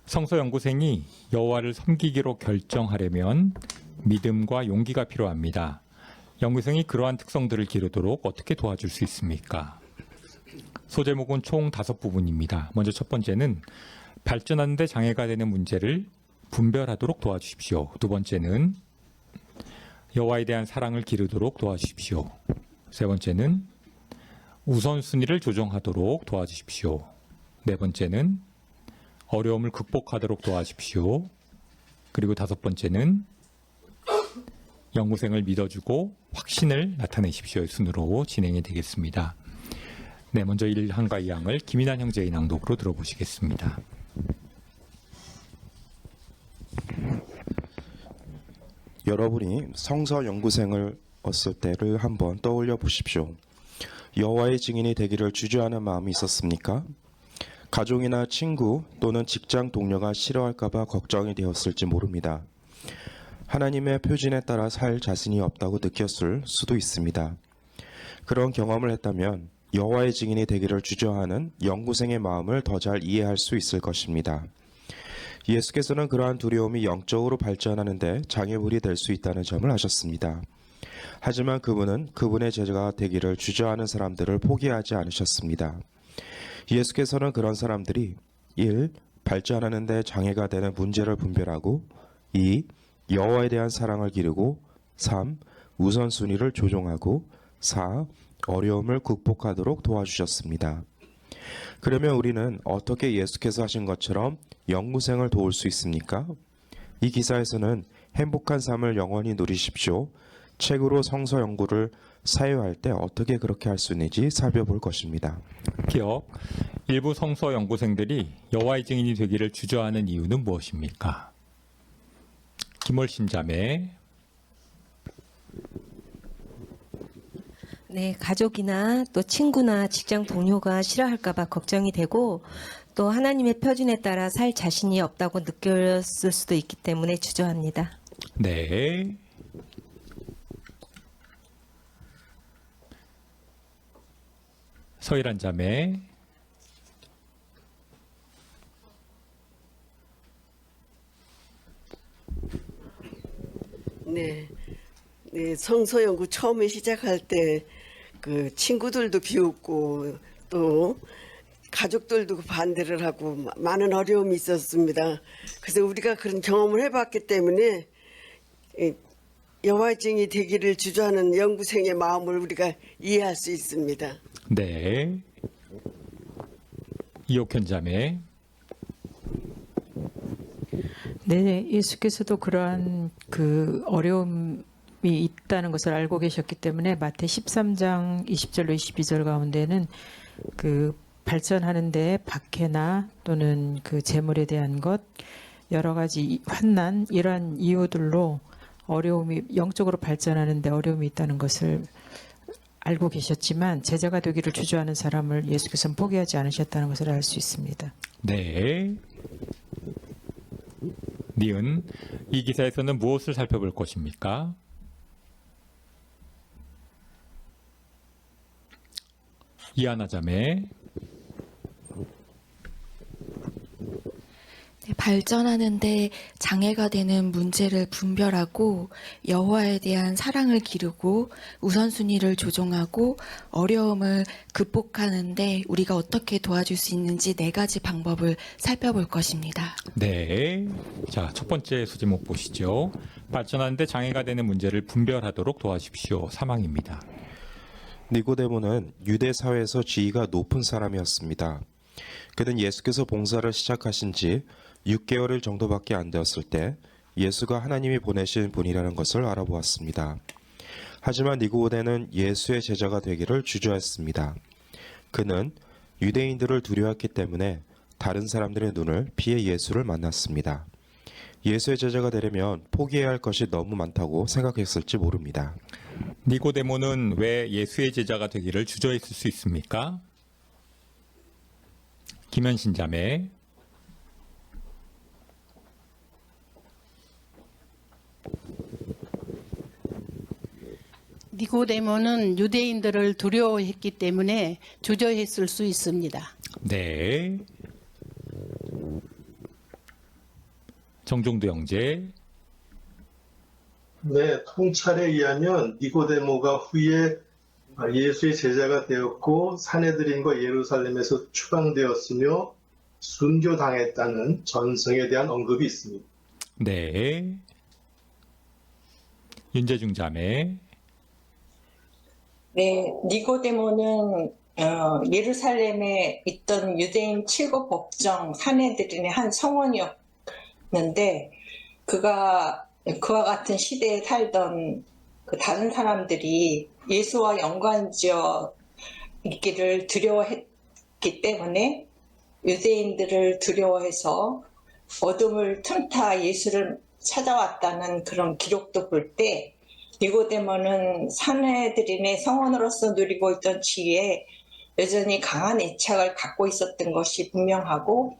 성서 연구생이 여호와를 섬기기로 결정하려면 믿음과 용기가 필요합니다. 연구생이 그러한 특성들을 기르도록 어떻게 도와줄 수 있습니까? 소제목은 총 5부분입니다. 먼저 첫 번째는 발전하는 데 장애가 되는 문제를 분별하도록 도와주십시오. 두 번째는 여호와에 대한 사랑을 기르도록 도와주십시오. 세 번째는 우선순위를 조정하도록 도와주십시오. 네 번째는 어려움을 극복하도록 도와주십시오. 그리고 다섯 번째는 연구생을 믿어주고 확신을 나타내십시오의 순으로 진행이 되겠습니다. 네, 먼저 1항과 2항을 김인환 형제의 낭독으로 들어보시겠습니다. 여러분이 성서 연구생을 얻을 때를 한번 떠올려 보십시오. 여호와의 증인이 되기를 주저하는 마음이 있었습니까? 가족이나 친구 또는 직장 동료가 싫어할까 봐 걱정이 되었을지 모릅니다. 하나님의 표준에 따라 살 자신이 없다고 느꼈을 수도 있습니다. 그런 경험을 했다면 여호와의 증인이 되기를 주저하는 연구생의 마음을 더 잘 이해할 수 있을 것입니다. 예수께서는 그러한 두려움이 영적으로 발전하는데 장애물이 될 수 있다는 점을 아셨습니다. 하지만 그분은 그분의 제자가 되기를 주저하는 사람들을 포기하지 않으셨습니다. 예수께서는 그런 사람들이 1. 발전하는 데 장애가 되는 문제를 분별하고 2. 여호와에 대한 사랑을 기르고 3. 우선순위를 조정하고 4. 어려움을 극복하도록 도와주셨습니다. 그러면 우리는 어떻게 예수께서 하신 것처럼 연구생을 도울 수 있습니까? 이 기사에서는 행복한 삶을 영원히 누리십시오. 책으로 성서 연구를 사유할 때 어떻게 그렇게 할 수 있는지 살펴볼 것입니다. 기억, 일부 성서 연구생들이 여호와의 증인이 되기를 주저하는 이유는 무엇입니까? 김월신 자매. 네, 가족이나 또 친구나 직장 동료가 싫어할까봐 걱정이 되고 또 하나님의 표준에 따라 살 자신이 없다고 느꼈을 수도 있기 때문에 주저합니다. 네. 서일한 자매. 네, 성서 연구 처음에 시작할 때 그 친구들도 비웃고 또 가족들도 반대를 하고 많은 어려움이 있었습니다. 그래서 우리가 그런 경험을 해봤기 때문에 여호와의 증인이 되기를 주저하는 연구생의 마음을 우리가 이해할 수 있습니다. 네. 이옥현 자매. 네, 예수께서도 그러한 그 어려움이 있다는 것을 알고 계셨기 때문에 마태 13장 20절로 22절 가운데는 그 발전하는데 박해나 또는 그 재물에 대한 것 여러 가지 환난 이러한 이유들로 어려움이 영적으로 발전하는데 어려움이 있다는 것을 알고 계셨지만 제자가 되기를 주저하는 사람을 예수께서는 포기하지 않으셨다는 것을 알 수 있습니다. 네. 니은, 이 기사에서는 무엇을 살펴볼 것입니까? 이하나 자매. 발전하는데 장애가 되는 문제를 분별하고 여호와에 대한 사랑을 기르고 우선순위를 조정하고 어려움을 극복하는데 우리가 어떻게 도와줄 수 있는지 4가지 방법을 살펴볼 것입니다. 네. 자, 첫 번째 소제목 보시죠. 발전하는데 장애가 되는 문제를 분별하도록 도와주십시오. 3항입니다. 니고데모는 유대 사회에서 지위가 높은 사람이었습니다. 그는 예수께서 봉사를 시작하신 지 6개월 정도밖에 안 되었을 때 예수가 하나님이 보내신 분이라는 것을 알아보았습니다. 하지만 니고데는 예수의 제자가 되기를 주저했습니다. 그는 유대인들을 두려워했기 때문에 다른 사람들의 눈을 피해 예수를 만났습니다. 예수의 제자가 되려면 포기해야 할 것이 너무 많다고 생각했을지 모릅니다. 니고데모는 왜 예수의 제자가 되기를 주저했을 수 있습니까? 김현신 자매. 니고데모는 유대인들을 두려워했기 때문에 주저했을 수 있습니다. 네. 정종두 형제. 네, 통찰에 의하면 니고데모가 후에 예수의 제자가 되었고 사내들인과 예루살렘에서 추방되었으며 순교당했다는 전성에 대한 언급이 있습니다. 네. 윤재중 자매. 네, 니고데모는 예루살렘에 있던 유대인 7급 법정 사내들인의 한 성원이었는데 그가 그와 같은 시대에 살던 그 다른 사람들이 예수와 연관지어 있기를 두려워했기 때문에 유대인들을 두려워해서 어둠을 틈타 예수를 찾아왔다는 그런 기록도 볼 때 니고데모는 사내들인의 성원으로서 누리고 있던 지위에 여전히 강한 애착을 갖고 있었던 것이 분명하고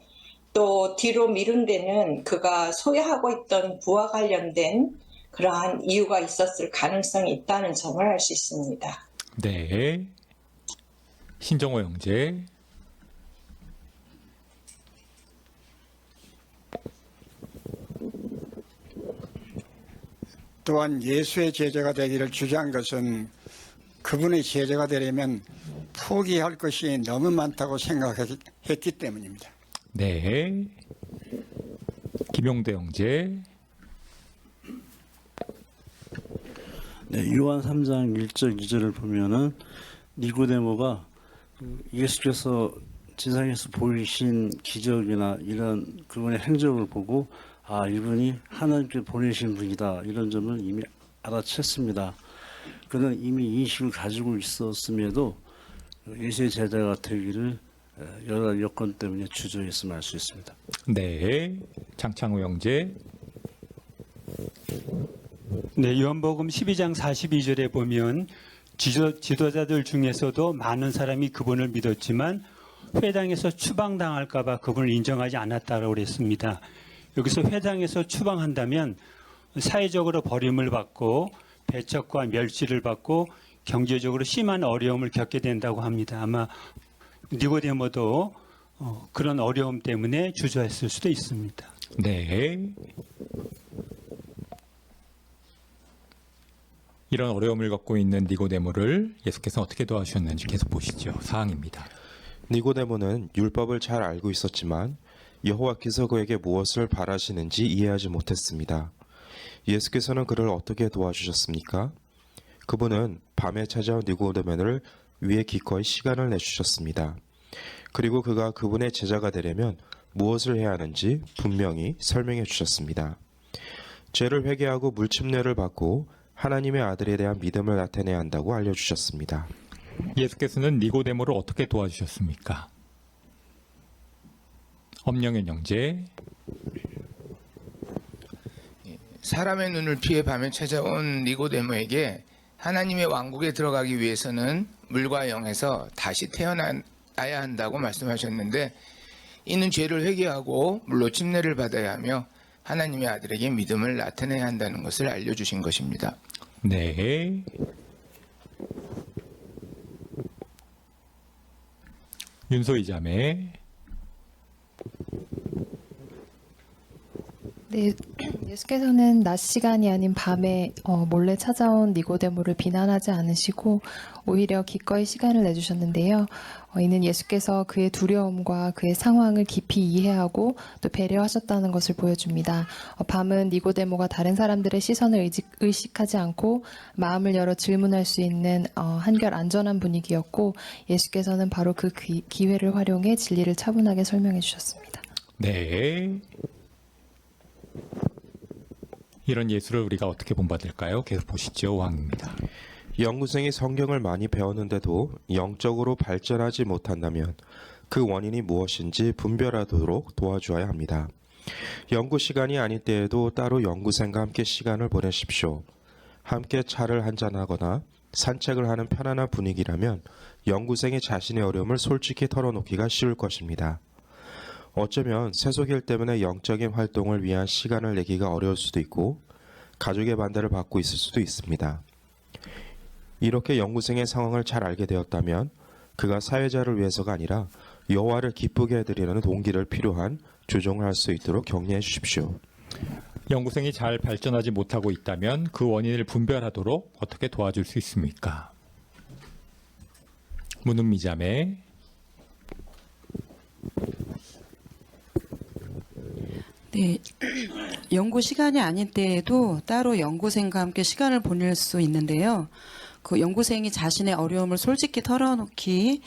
또 뒤로 미룬 데는 그가 소유하고 있던 부와 관련된 그러한 이유가 있었을 가능성이 있다는 점을 알 수 있습니다. 네. 신정호 형제. 또한 예수의 제자가 되기를 주장한 것은 그분의 제자가 되려면 포기할 것이 너무 많다고 생각했기 때문입니다. 네. 김용대 형제. 네, 요한 3장 1절 2절을 보면은 니고데모가 예수께서 지상에서 보이신 기적이나 이런 그분의 행적을 보고 아, 이분이 하나님께 보내신 분이다 이런 점을 이미 알아챘습니다. 그는 이미 인식을 가지고 있었음에도 예수의 제자가 되기를 여러 여건 때문에 주저했음을 알 수 있습니다. 네. 장창호 형제. 네, 요한복음 12장 42절에 보면 지도자들 중에서도 많은 사람이 그분을 믿었지만 회당에서 추방당할까 봐 그분을 인정하지 않았다고 그랬습니다. 여기서 회당에서 추방한다면 사회적으로 버림을 받고 배척과 멸시를 받고 경제적으로 심한 어려움을 겪게 된다고 합니다. 아마 니고데모도 그런 어려움 때문에 주저했을 수도 있습니다. 네. 이런 어려움을 갖고 있는 니고데모를 예수께서 어떻게 도와주셨는지 계속 보시죠. 사항입니다. 니고데모는 율법을 잘 알고 있었지만 여호와께서 그에게 무엇을 바라시는지 이해하지 못했습니다. 예수께서는 그를 어떻게 도와주셨습니까? 그분은 밤에 찾아온 니고데모를 위해 기꺼이 시간을 내주셨습니다. 그리고 그가 그분의 제자가 되려면 무엇을 해야 하는지 분명히 설명해 주셨습니다. 죄를 회개하고 물침례를 받고 하나님의 아들에 대한 믿음을 나타내야 한다고 알려주셨습니다. 예수께서는 니고데모를 어떻게 도와주셨습니까? 엄영현 형제. 사람의 눈을 피해 밤에 찾아온 니고데모에게 하나님의 왕국에 들어가기 위해서는 물과 영에서 다시 태어나야 한다고 말씀하셨는데 이는 죄를 회개하고 물로 침례를 받아야 하며 하나님의 아들에게 믿음을 나타내야 한다는 것을 알려주신 것입니다. 네. 윤소희 자매. 네, 예수께서는 낮 시간이 아닌 밤에 몰래 찾아온 니고데모를 비난하지 않으시고 오히려 기꺼이 시간을 내주셨는데요. 이는 예수께서 그의 두려움과 그의 상황을 깊이 이해하고 또 배려하셨다는 것을 보여줍니다. 밤은 니고데모가 다른 사람들의 시선을 의식하지 않고 마음을 열어 질문할 수 있는 한결 안전한 분위기였고 예수께서는 바로 그 기회를 활용해 진리를 차분하게 설명해 주셨습니다. 네. 이런 예수를 우리가 어떻게 본받을까요? 계속 보시죠. 왕입니다. 연구생이 성경을 많이 배웠는데도 영적으로 발전하지 못한다면 그 원인이 무엇인지 분별하도록 도와주어야 합니다. 연구 시간이 아닐 때에도 따로 연구생과 함께 시간을 보내십시오. 함께 차를 한잔하거나 산책을 하는 편안한 분위기라면 연구생이 자신의 어려움을 솔직히 털어놓기가 쉬울 것입니다. 어쩌면 세속일 때문에 영적인 활동을 위한 시간을 내기가 어려울 수도 있고 가족의 반대를 받고 있을 수도 있습니다. 이렇게 연구생의 상황을 잘 알게 되었다면 그가 사회자를 위해서가 아니라 여호와를 기쁘게 해드리려는 동기를 필요한 조정을 할 수 있도록 격려해 주십시오. 연구생이 잘 발전하지 못하고 있다면 그 원인을 분별하도록 어떻게 도와줄 수 있습니까? 문은미 자매. 네, 연구 시간이 아닌 때에도 따로 연구생과 함께 시간을 보낼 수 있는데요. 그 연구생이 자신의 어려움을 솔직히 털어놓기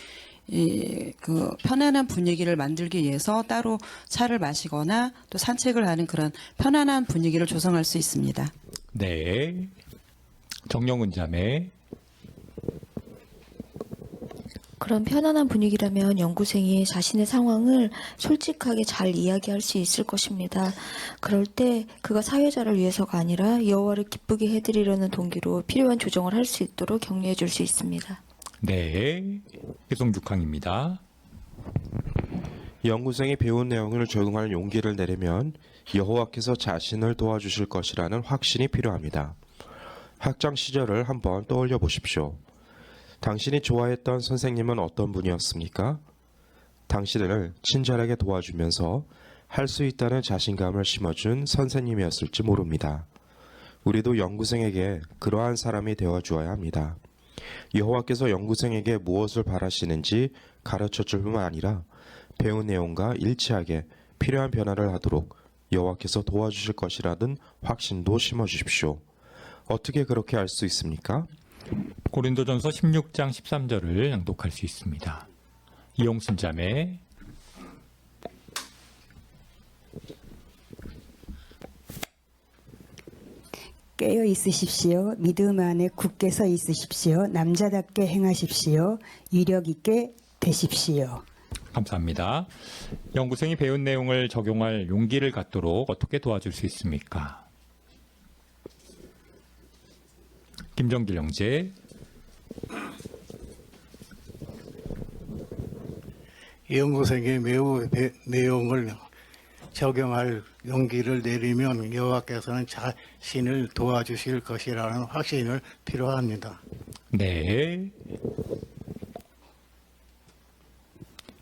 그 편안한 분위기를 만들기 위해서 따로 차를 마시거나 또 산책을 하는 그런 편안한 분위기를 조성할 수 있습니다. 네. 정영은 자매. 그런 편안한 분위기라면 연구생이 자신의 상황을 솔직하게 잘 이야기할 수 있을 것입니다. 그럴 때 그가 사회자를 위해서가 아니라 여호와를 기쁘게 해드리려는 동기로 필요한 조정을 할 수 있도록 격려해 줄 수 있습니다. 네. 계속 6항입니다. 연구생이 배운 내용을 적용할 용기를 내려면 여호와께서 자신을 도와주실 것이라는 확신이 필요합니다. 학창 시절을 한번 떠올려 보십시오. 당신이 좋아했던 선생님은 어떤 분이었습니까? 당신을 친절하게 도와주면서 할 수 있다는 자신감을 심어준 선생님이었을지 모릅니다. 우리도 연구생에게 그러한 사람이 되어주어야 합니다. 여호와께서 연구생에게 무엇을 바라시는지 가르쳐줄 뿐만 아니라 배운 내용과 일치하게 필요한 변화를 하도록 여호와께서 도와주실 것이라는 확신도 심어주십시오. 어떻게 그렇게 할 수 있습니까? 고린도전서 16장 13절을 낭독할 수 있습니다. 이용순 자매. 깨어 있으십시오. 믿음 안에 굳게 서 있으십시오. 남자답게 행하십시오. 위력 있게 되십시오. 감사합니다. 연구생이 배운 내용을 적용할 용기를 갖도록 어떻게 도와줄 수 있습니까? 김정길 형제. 연구생이 매우 내용을 적용할 용기를 내리면 여호와께서는 자신을 도와주실 것이라는 확신을 필요합니다. 네.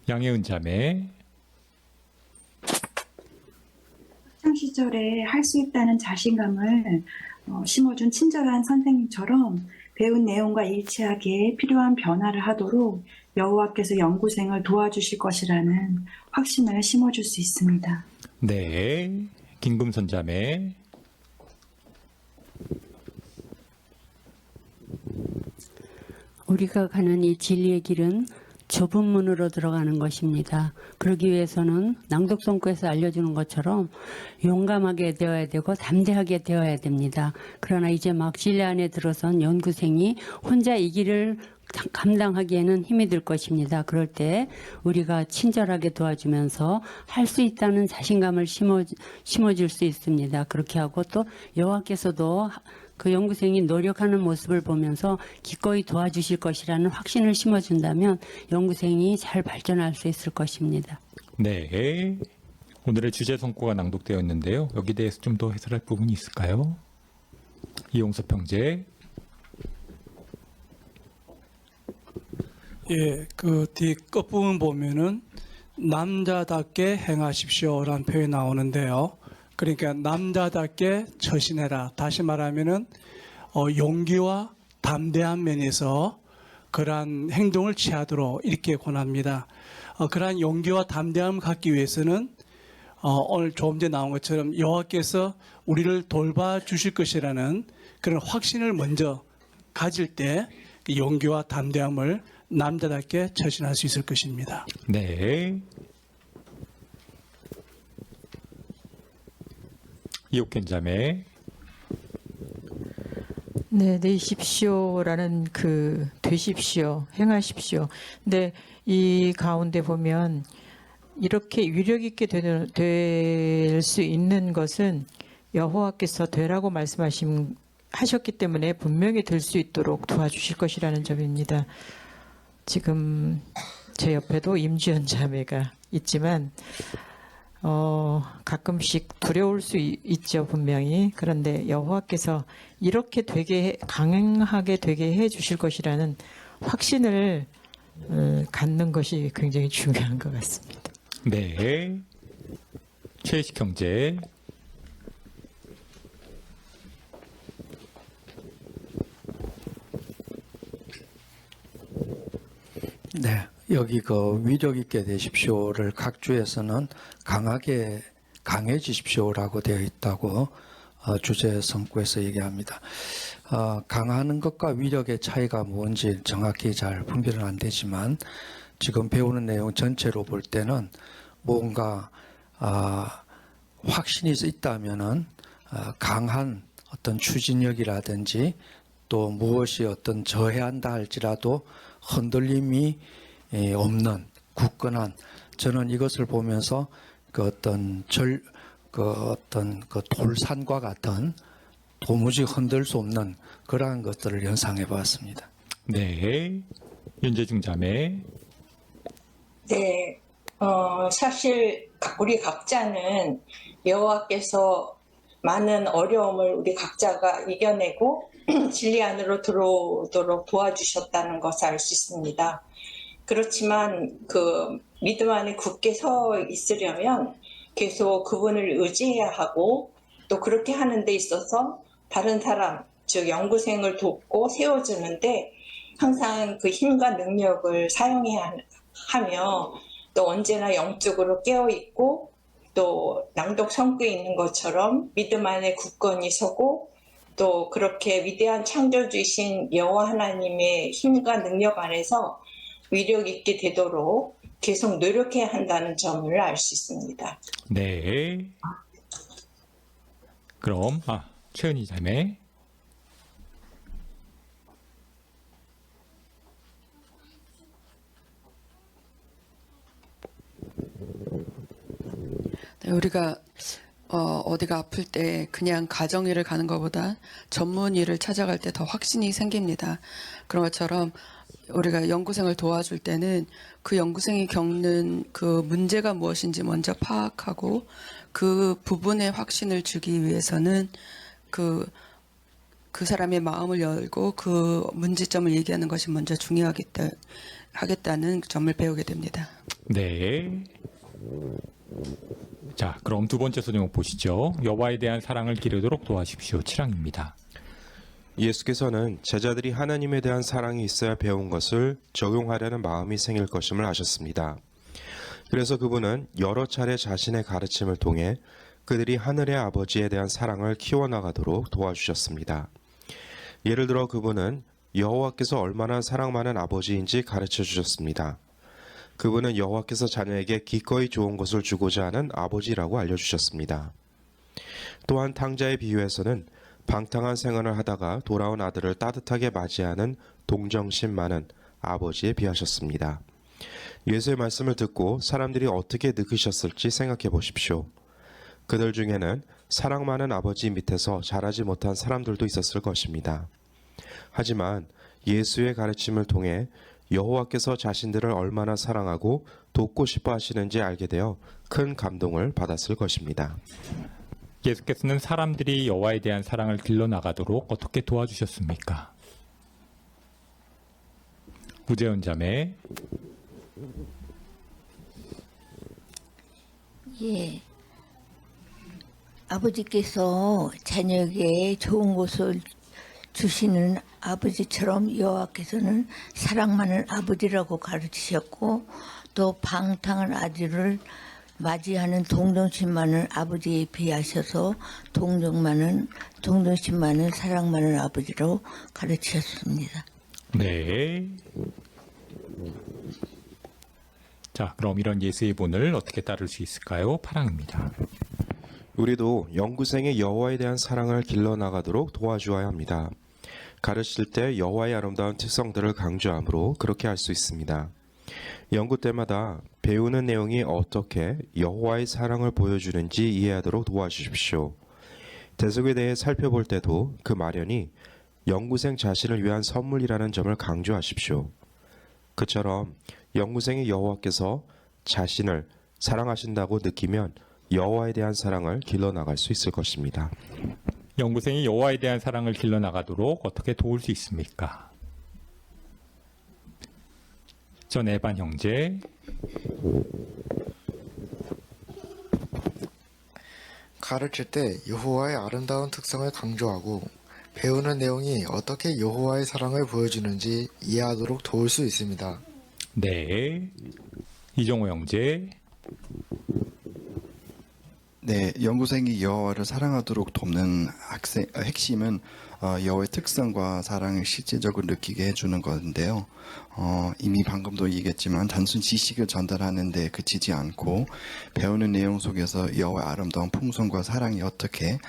양혜은 자매. 학창 시절에 할 수 있다는 자신감을 심어준 친절한 선생님처럼 배운 내용과 일치하게 필요한 변화를 하도록 여호와께서 연구생을 도와주실 것이라는 확신을 심어줄 수 있습니다. 네. 김금선 자매. 우리가 가는 이 진리의 길은 좁은 문으로 들어가는 것입니다. 그러기 위해서는 낭독성구에서 알려주는 것처럼 용감하게 되어야 되고 담대하게 되어야 됩니다. 그러나 이제 막 진리 안에 들어선 연구생이 혼자 이 길을 감당하기에는 힘이 들 것입니다. 그럴 때 우리가 친절하게 도와주면서 할 수 있다는 자신감을 심어줄 수 있습니다. 그렇게 하고 또 여호와께서도 그 연구생이 노력하는 모습을 보면서 기꺼이 도와주실 것이라는 확신을 심어준다면 연구생이 잘 발전할 수 있을 것입니다. 네. 오늘의 주제 성구가 낭독되어 있는데요. 여기 대해서 좀 더 해설할 부분이 있을까요? 이용섭 형제. 예, 그 뒤 끝부분 보면은 남자답게 행하십시오라는 표현이 나오는데요. 그러니까 남자답게 처신해라. 다시 말하면은 용기와 담대한 면에서 그러한 행동을 취하도록 이렇게 권합니다. 그러한 용기와 담대함을 갖기 위해서는 오늘 조금 전에 나온 것처럼 여호와께서 우리를 돌봐주실 것이라는 그런 확신을 먼저 가질 때 그 용기와 담대함을 남자답게 처신할 수 있을 것입니다. 네. 이옥현 자매. 네, 내십시오라는 그 되십시오, 행하십시오. 근데 이 가운데 보면 이렇게 위력 있게 될 수 있는 것은 여호와께서 되라고 하셨기 때문에 분명히 될 수 있도록 도와주실 것이라는 점입니다. 지금 제 옆에도 임주연 자매가 있지만 가끔씩 두려울 수 있죠, 분명히. 그런데 여호와께서 이렇게 되게 강하게 되게 해 주실 것이라는 확신을 갖는 것이 굉장히 중요한 것 같습니다. 네. 최혜식 경제. 네, 여기 그 위력 있게 되십시오를 각 주에서는 강해지십시오라고 되어 있다고 주제 성구에서 얘기합니다. 강하는 것과 위력의 차이가 뭔지 정확히 잘 분별은 안 되지만 지금 배우는 내용 전체로 볼 때는 뭔가 확신이 있다면은 강한 어떤 추진력이라든지 또 무엇이 어떤 저해한다 할지라도 흔들림이 없는 굳건한, 저는 이것을 보면서 그 어떤 돌산과 같은 도무지 흔들 수 없는 그러한 것들을 연상해 보았습니다. 네. 윤재중 자매. 네, 사실 우리 각자는 여호와께서 많은 어려움을 우리 각자가 이겨내고 진리 안으로 들어오도록 도와주셨다는 것을 알 수 있습니다. 그렇지만 그 믿음 안에 굳게 서 있으려면 계속 그분을 의지해야 하고, 또 그렇게 하는 데 있어서 다른 사람, 즉 연구생을 돕고 세워주는데 항상 그 힘과 능력을 사용해야 하며, 또 언제나 영적으로 깨어있고 또 낭독 성구에 있는 것처럼 믿음 안에 굳건히 서고, 또 그렇게 위대한 창조주이신 여호와 하나님의 힘과 능력 안에서 위력 있게 되도록 계속 노력해야 한다는 점을 알 수 있습니다. 네. 그럼 최은희 자매. 네, 우리가 어디가 아플 때 그냥 가정의를 가는 것보다 전문의를 찾아갈 때 더 확신이 생깁니다. 그런 것처럼 우리가 연구생을 도와줄 때는 그 연구생이 겪는 그 문제가 무엇인지 먼저 파악하고 그 부분에 확신을 주기 위해서는 그 사람의 마음을 열고 그 문제점을 얘기하는 것이 먼저 중요하겠다는 점을 배우게 됩니다. 네. 자, 그럼 두 번째 소제목 보시죠. 여호와에 대한 사랑을 기르도록 도와주십시오. 7항입니다. 예수께서는 제자들이 하나님에 대한 사랑이 있어야 배운 것을 적용하려는 마음이 생길 것임을 아셨습니다. 그래서 그분은 여러 차례 자신의 가르침을 통해 그들이 하늘의 아버지에 대한 사랑을 키워나가도록 도와주셨습니다. 예를 들어 그분은 여호와께서 얼마나 사랑 많은 아버지인지 가르쳐 주셨습니다. 그분은 여호와께서 자녀에게 기꺼이 좋은 것을 주고자 하는 아버지라고 알려주셨습니다. 또한 탕자의 비유에서는 방탕한 생활을 하다가 돌아온 아들을 따뜻하게 맞이하는 동정심 많은 아버지에 비하셨습니다. 예수의 말씀을 듣고 사람들이 어떻게 느끼셨을지 생각해 보십시오. 그들 중에는 사랑 많은 아버지 밑에서 자라지 못한 사람들도 있었을 것입니다. 하지만 예수의 가르침을 통해 여호와께서 자신들을 얼마나 사랑하고 돕고 싶어 하시는지 알게 되어 큰 감동을 받았을 것입니다. 예수께서는 사람들이 여호와에 대한 사랑을 길러나가도록 어떻게 도와주셨습니까? 구재현 자매. 예. 아버지께서 자녀에게 좋은 것을 주시는 아버지처럼 여호와께서는 사랑 많은 아버지라고 가르치셨고, 또 방탕한 아들을 맞이하는 동정심 많은 아버지에 비하셔서 동정심 많은 사랑 많은 아버지로 가르치셨습니다. 네. 자, 그럼 이런 예수의 본을 어떻게 따를 수 있을까요? 8항입니다. 우리도 연구생의 여호와에 대한 사랑을 길러나가도록 도와주어야 합니다. 가르칠 때 여호와의 아름다운 특성들을 강조함으로 그렇게 할 수 있습니다. 연구 때마다 배우는 내용이 어떻게 여호와의 사랑을 보여주는지 이해하도록 도와주십시오. 대속에 대해 살펴볼 때도 그 마련이 연구생 자신을 위한 선물이라는 점을 강조하십시오. 그처럼 연구생이 여호와께서 자신을 사랑하신다고 느끼면 여호와에 대한 사랑을 길러나갈 수 있을 것입니다. 연구생이 여호와에 대한 사랑을 길러나가도록 어떻게 도울 수 있습니까? 전 에반 형제. 가르칠 때 여호와의 아름다운 특성을 강조하고 배우는 내용이 어떻게 여호와의 사랑을 보여주는지 이해하도록 도울 수 있습니다. 네. 이종호 형제. 네, 연구생이 여호와를 사랑하도록 돕는 핵심은 여호와의 특성과 사랑을 실제적으로 느끼게 해주는 건데요. 이미 방금도 얘기했지만 단순 지식을 전달하는 데 그치지 않고 배우는 내용 속에서 여호와의 아름다운 풍성과 사랑이 어떻게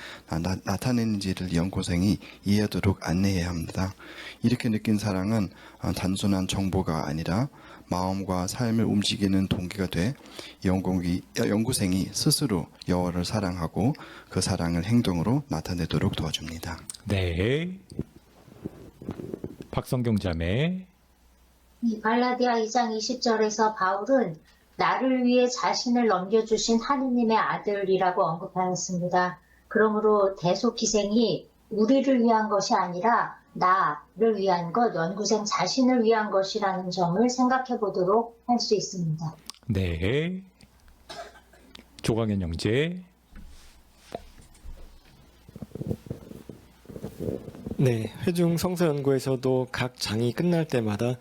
나타내는지를 연구생이 이해하도록 안내해야 합니다. 이렇게 느낀 사랑은 단순한 정보가 아니라 마음과 삶을 움직이는 동기가 돼 연구생이 스스로 여호와를 사랑하고 그 사랑을 행동으로 나타내도록 도와줍니다. 네. 박성경 자매. 갈라디아 2장 20절에서 바울은 나를 위해 자신을 넘겨주신 하느님의 아들이라고 언급하였습니다. 그러므로 대속희생이 우리를 위한 것이 아니라 나를 위한 것, 연구생 자신을 위한 것이라는 점을 생각해 보도록 할 수 있습니다. 네. 조광현 형제. 네, 회중 성서 연구에서도 각 장이 끝날 때마다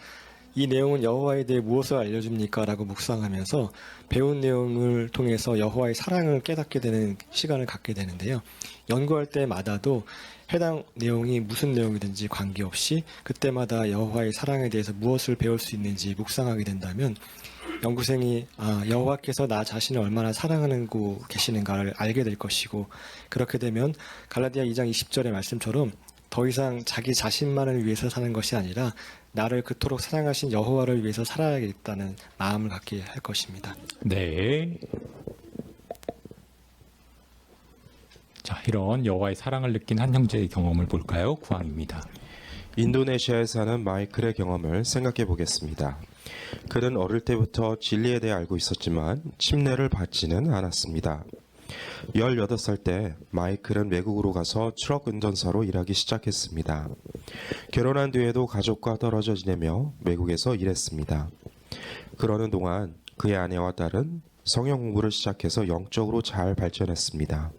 이 내용은 여호와에 대해 무엇을 알려줍니까? 라고 묵상하면서 배운 내용을 통해서 여호와의 사랑을 깨닫게 되는 시간을 갖게 되는데요. 연구할 때마다도 해당 내용이 무슨 내용이든지 관계없이 그때마다 여호와의 사랑에 대해서 무엇을 배울 수 있는지 묵상하게 된다면 연구생이 여호와께서 나 자신을 얼마나 사랑하고 계시는가를 알게 될 것이고, 그렇게 되면 갈라디아 2장 20절의 말씀처럼 더 이상 자기 자신만을 위해서 사는 것이 아니라 나를 그토록 사랑하신 여호와를 위해서 살아야겠다는 마음을 갖게 할 것입니다. 네. 자, 이런 여호와의 사랑을 느낀 한 형제의 경험을 볼까요? 구항입니다. 인도네시아에 사는 마이클의 경험을 생각해 보겠습니다. 그는 어릴 때부터 진리에 대해 알고 있었지만 침례를 받지는 않았습니다. 18살 때 마이클은 외국으로 가서 트럭 운전사로 일하기 시작했습니다. 결혼한 뒤에도 가족과 떨어져 지내며 외국에서 일했습니다. 그러는 동안 그의 아내와 딸은 성경 공부를 시작해서 영적으로 잘 발전했습니다.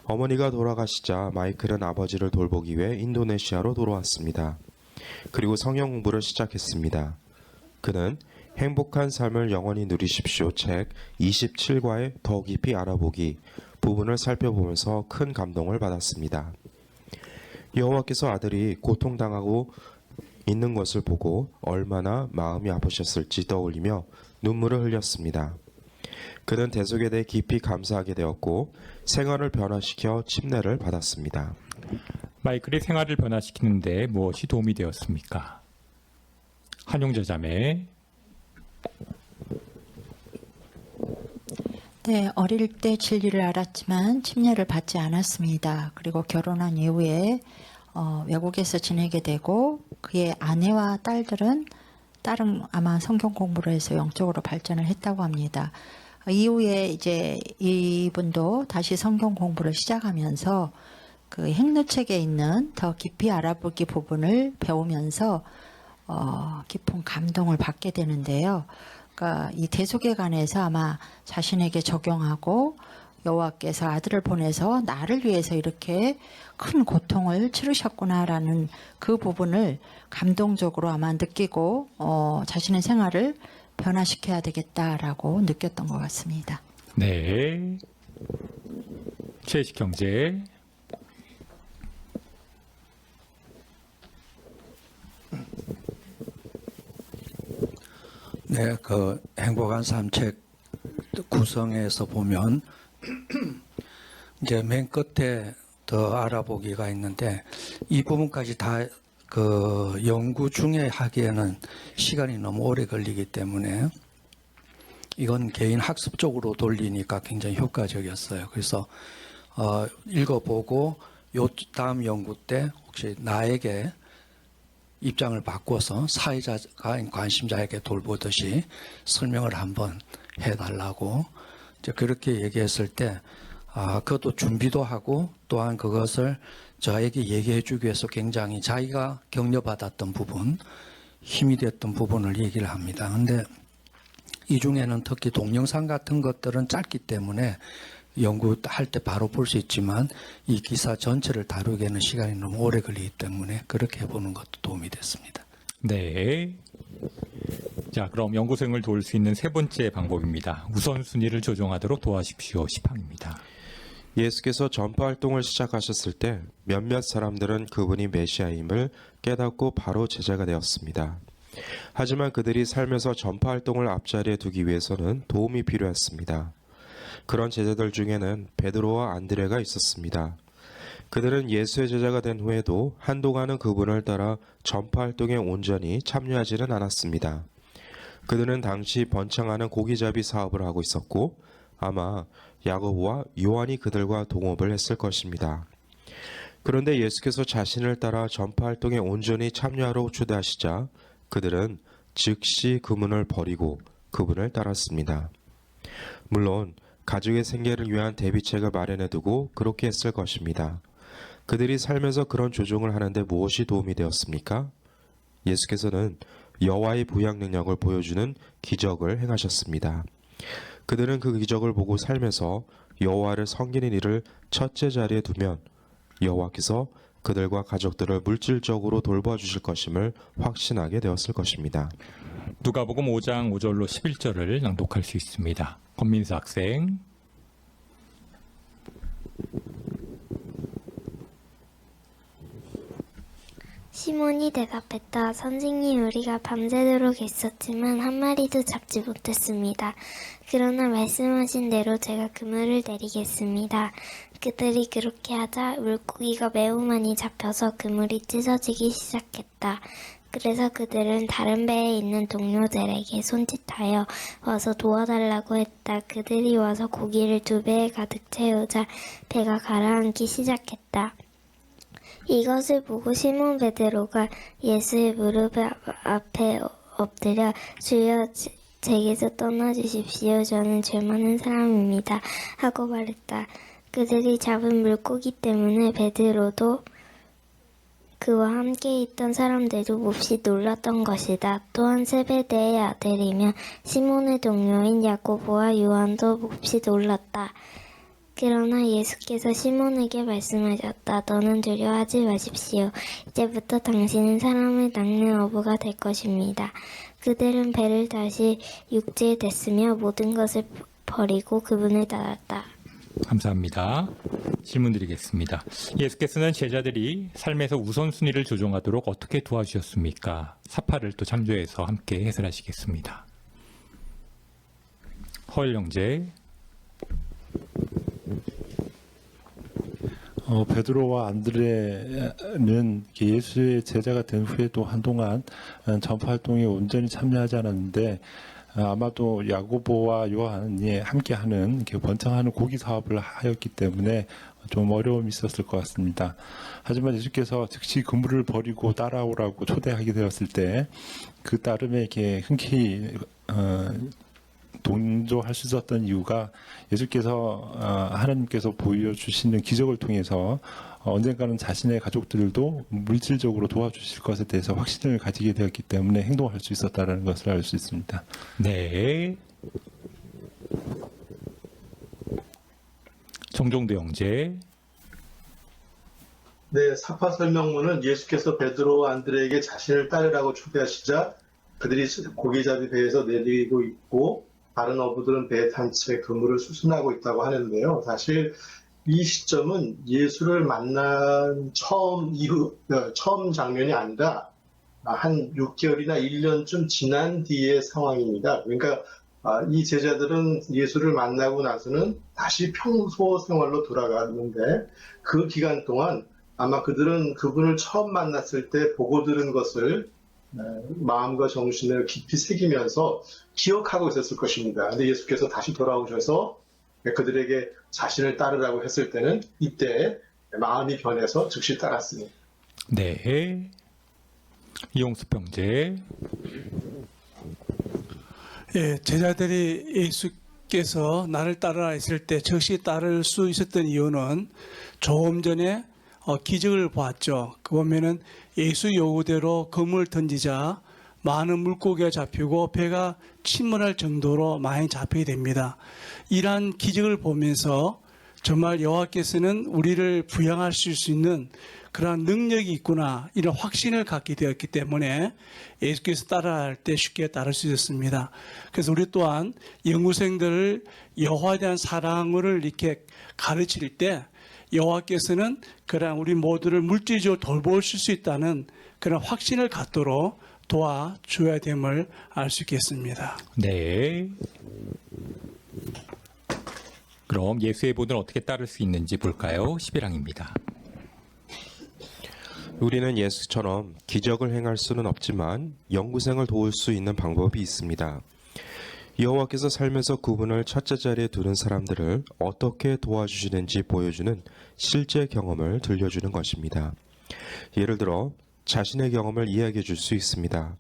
어머니가 돌아가시자 마이클은 아버지를 돌보기 위해 인도네시아로 돌아왔습니다. 그리고 성경 공부를 시작했습니다. 그는 행복한 삶을 영원히 누리십시오 책 27과의 더 깊이 알아보기 부분을 살펴보면서 큰 감동을 받았습니다. 여호와께서 아들이 고통당하고 있는 것을 보고 얼마나 마음이 아프셨을지 떠올리며 눈물을 흘렸습니다. 그는 대속에 대해 깊이 감사하게 되었고 생활을 변화시켜 침례를 받았습니다. 마이클이 생활을 변화시키는데 무엇이 도움이 되었습니까? 한용자 자매. 네, 어릴 때 진리를 알았지만 침례를 받지 않았습니다. 그리고 결혼한 이후에 외국에서 지내게 되고 그의 아내와 딸은 아마 성경 공부를 해서 영적으로 발전을 했다고 합니다. 이후에 이제 이분도 다시 성경 공부를 시작하면서 그 행로책에 있는 더 깊이 알아보기 부분을 배우면서 깊은 감동을 받게 되는데요. 그러니까 이 대속에 관해서 아마 자신에게 적용하고 여호와께서 아들을 보내서 나를 위해서 이렇게 큰 고통을 치르셨구나라는 그 부분을 감동적으로 아마 느끼고 자신의 생활을 변화시켜야 되겠다라고 느꼈던 것 같습니다. 네. 최식 경제. 네, 그 행복한 삶 책 구성에서 보면 이제 맨 끝에 더 알아보기가 있는데 이 부분까지 다 그 연구 중에 하기에는 시간이 너무 오래 걸리기 때문에 이건 개인 학습적으로 돌리니까 굉장히 효과적이었어요. 그래서 읽어보고 요 다음 연구 때 혹시 나에게 입장을 바꿔서 사회자가 관심자에게 돌보듯이 설명을 한번 해달라고 이제 그렇게 얘기했을 때 그것도 준비도 하고 또한 그것을 저에게 얘기해 주기 위해서 굉장히 자기가 격려받았던 부분, 힘이 됐던 부분을 얘기를 합니다. 근데 이 중에는 특히 동영상 같은 것들은 짧기 때문에 연구할 때 바로 볼 수 있지만 이 기사 전체를 다루기에는 시간이 너무 오래 걸리기 때문에 그렇게 해보는 것도 도움이 됐습니다. 네. 자, 그럼 연구생을 도울 수 있는 세 번째 방법입니다. 우선순위를 조정하도록 도와십시오. 시팡입니다. 예수께서 전파 활동을 시작하셨을 때 몇몇 사람들은 그분이 메시아임을 깨닫고 바로 제자가 되었습니다. 하지만 그들이 살면서 전파 활동을 앞자리에 두기 위해서는 도움이 필요했습니다. 그런 제자들 중에는 베드로와 안드레가 있었습니다. 그들은 예수의 제자가 된 후에도 한동안은 그분을 따라 전파 활동에 온전히 참여하지는 않았습니다. 그들은 당시 번창하는 고기잡이 사업을 하고 있었고 아마 야고보와 요한이 그들과 동업을 했을 것입니다. 그런데 예수께서 자신을 따라 전파 활동에 온전히 참여하러 초대하시자 그들은 즉시 그분을 버리고 그분을 따랐습니다. 물론 가족의 생계를 위한 대비책을 마련해두고 그렇게 했을 것입니다. 그들이 살면서 그런 조종을 하는데 무엇이 도움이 되었습니까? 예수께서는 여호와의 부양 능력을 보여주는 기적을 행하셨습니다. 그들은 그 기적을 보고 살면서 여호와를 섬기는 일을 첫째 자리에 두면 여호와께서 그들과 가족들을 물질적으로 돌봐주실 것임을 확신하게 되었을 것입니다. 누가복음 5장 5절로 11절을 낭독할 수 있습니다. 권민수 학생. 시몬이 대답했다. 선생님, 우리가 밤새도록 있었지만 한 마리도 잡지 못했습니다. 그러나 말씀하신 대로 제가 그물을 내리겠습니다. 그들이 그렇게 하자 물고기가 매우 많이 잡혀서 그물이 찢어지기 시작했다. 그래서 그들은 다른 배에 있는 동료들에게 손짓하여 와서 도와달라고 했다. 그들이 와서 고기를 2배에 가득 채우자 배가 가라앉기 시작했다. 이것을 보고 시몬 베드로가 예수의 무릎 앞에 엎드려 주여 제게서 떠나주십시오. 저는 죄 많은 사람입니다. 하고 말했다. 그들이 잡은 물고기 때문에 베드로도 그와 함께 있던 사람들도 몹시 놀랐던 것이다. 또한 세베대의 아들이며 시몬의 동료인 야고보와 요한도 몹시 놀랐다. 그러나 예수께서 시몬에게 말씀하셨다. 너는 두려워하지 마십시오. 이제부터 당신은 사람을 낚는 어부가 될 것입니다. 그들은 배를 다시 육지에 댔으며 모든 것을 버리고 그분을 따랐다. 감사합니다. 질문 드리겠습니다. 예수께서는 제자들이 삶에서 우선순위를 조정하도록 어떻게 도와주셨습니까? 사파를 또 참조해서 함께 해설하시겠습니다. 허일 형제. 베드로와 안드레는 예수의 제자가 된 후에도 한동안 전파 활동에 온전히 참여하지 않았는데 아마도 야고보와 요한이 함께하는 번창하는 고기 사업을 하였기 때문에 좀 어려움이 있었을 것 같습니다. 하지만 예수께서 즉시 그물을 버리고 따라오라고 초대하게 되었을 때 그 따름에 이렇게 흔쾌히 동조할 수 있었던 이유가 예수께서 하나님께서 보여주시는 기적을 통해서 언젠가는 자신의 가족들도 물질적으로 도와주실 것에 대해서 확신을 가지게 되었기 때문에 행동할 수 있었다는 것을 알 수 있습니다. 네. 정종대 형제. 네, 사파 설명문은 예수께서 베드로와 안드레에게 자신을 따르라고 초대하시자 그들이 고기잡이 배에서 내리고 있고 다른 어부들은 배에 탄 채 그물을 수순하고 있다고 하는데요. 사실 이 시점은 예수를 만난 처음 장면이 아니라 한 6개월이나 1년쯤 지난 뒤의 상황입니다. 그러니까 이 제자들은 예수를 만나고 나서는 다시 평소 생활로 돌아가는데 그 기간 동안 아마 그들은 그분을 처음 만났을 때 보고 들은 것을 마음과 정신을 깊이 새기면서 기억하고 있었을 것입니다. 그런데 예수께서 다시 돌아오셔서 그들에게 자신을 따르라고 했을 때는 이때 마음이 변해서 즉시 따랐습니다. 네. 이용수 형제. 예, 제자들이 여호와께서 나를 따르라 했을 때 즉시 따를 수 있었던 이유는 조금 전에 기적을 보았죠. 그 보면은 예수 요구대로 검을 던지자 많은 물고기가 잡히고 배가 침몰할 정도로 많이 잡히게 됩니다. 이러한 기적을 보면서 정말 여호와께서는 우리를 부양하실 수 있는 그러한 능력이 있구나 이런 확신을 갖게 되었기 때문에 예수께서 따라할 때 쉽게 따를 수 있었습니다. 그래서 우리 또한 연구생들을 여호와에 대한 사랑을 이렇게 가르칠 때 여호와께서는 그러한 우리 모두를 물질적으로 돌보실 수 있다는 그런 확신을 갖도록 도와줘야 됨을 알 수 있겠습니다. 네. 그럼 예수의 본을 어떻게 따를 수 있는지 볼까요? 11항입니다. 우리는 예수처럼 기적을 행할 수는 없지만 영구생을 도울 수 있는 방법이 있습니다. 여호와께서 살면서 그분을 첫째 자리에 두는 사람들을 어떻게 도와주시는지 보여주는 실제 경험을 들려주는 것입니다. 예를 들어 자신의 경험을 이야기해 줄 수 있습니다.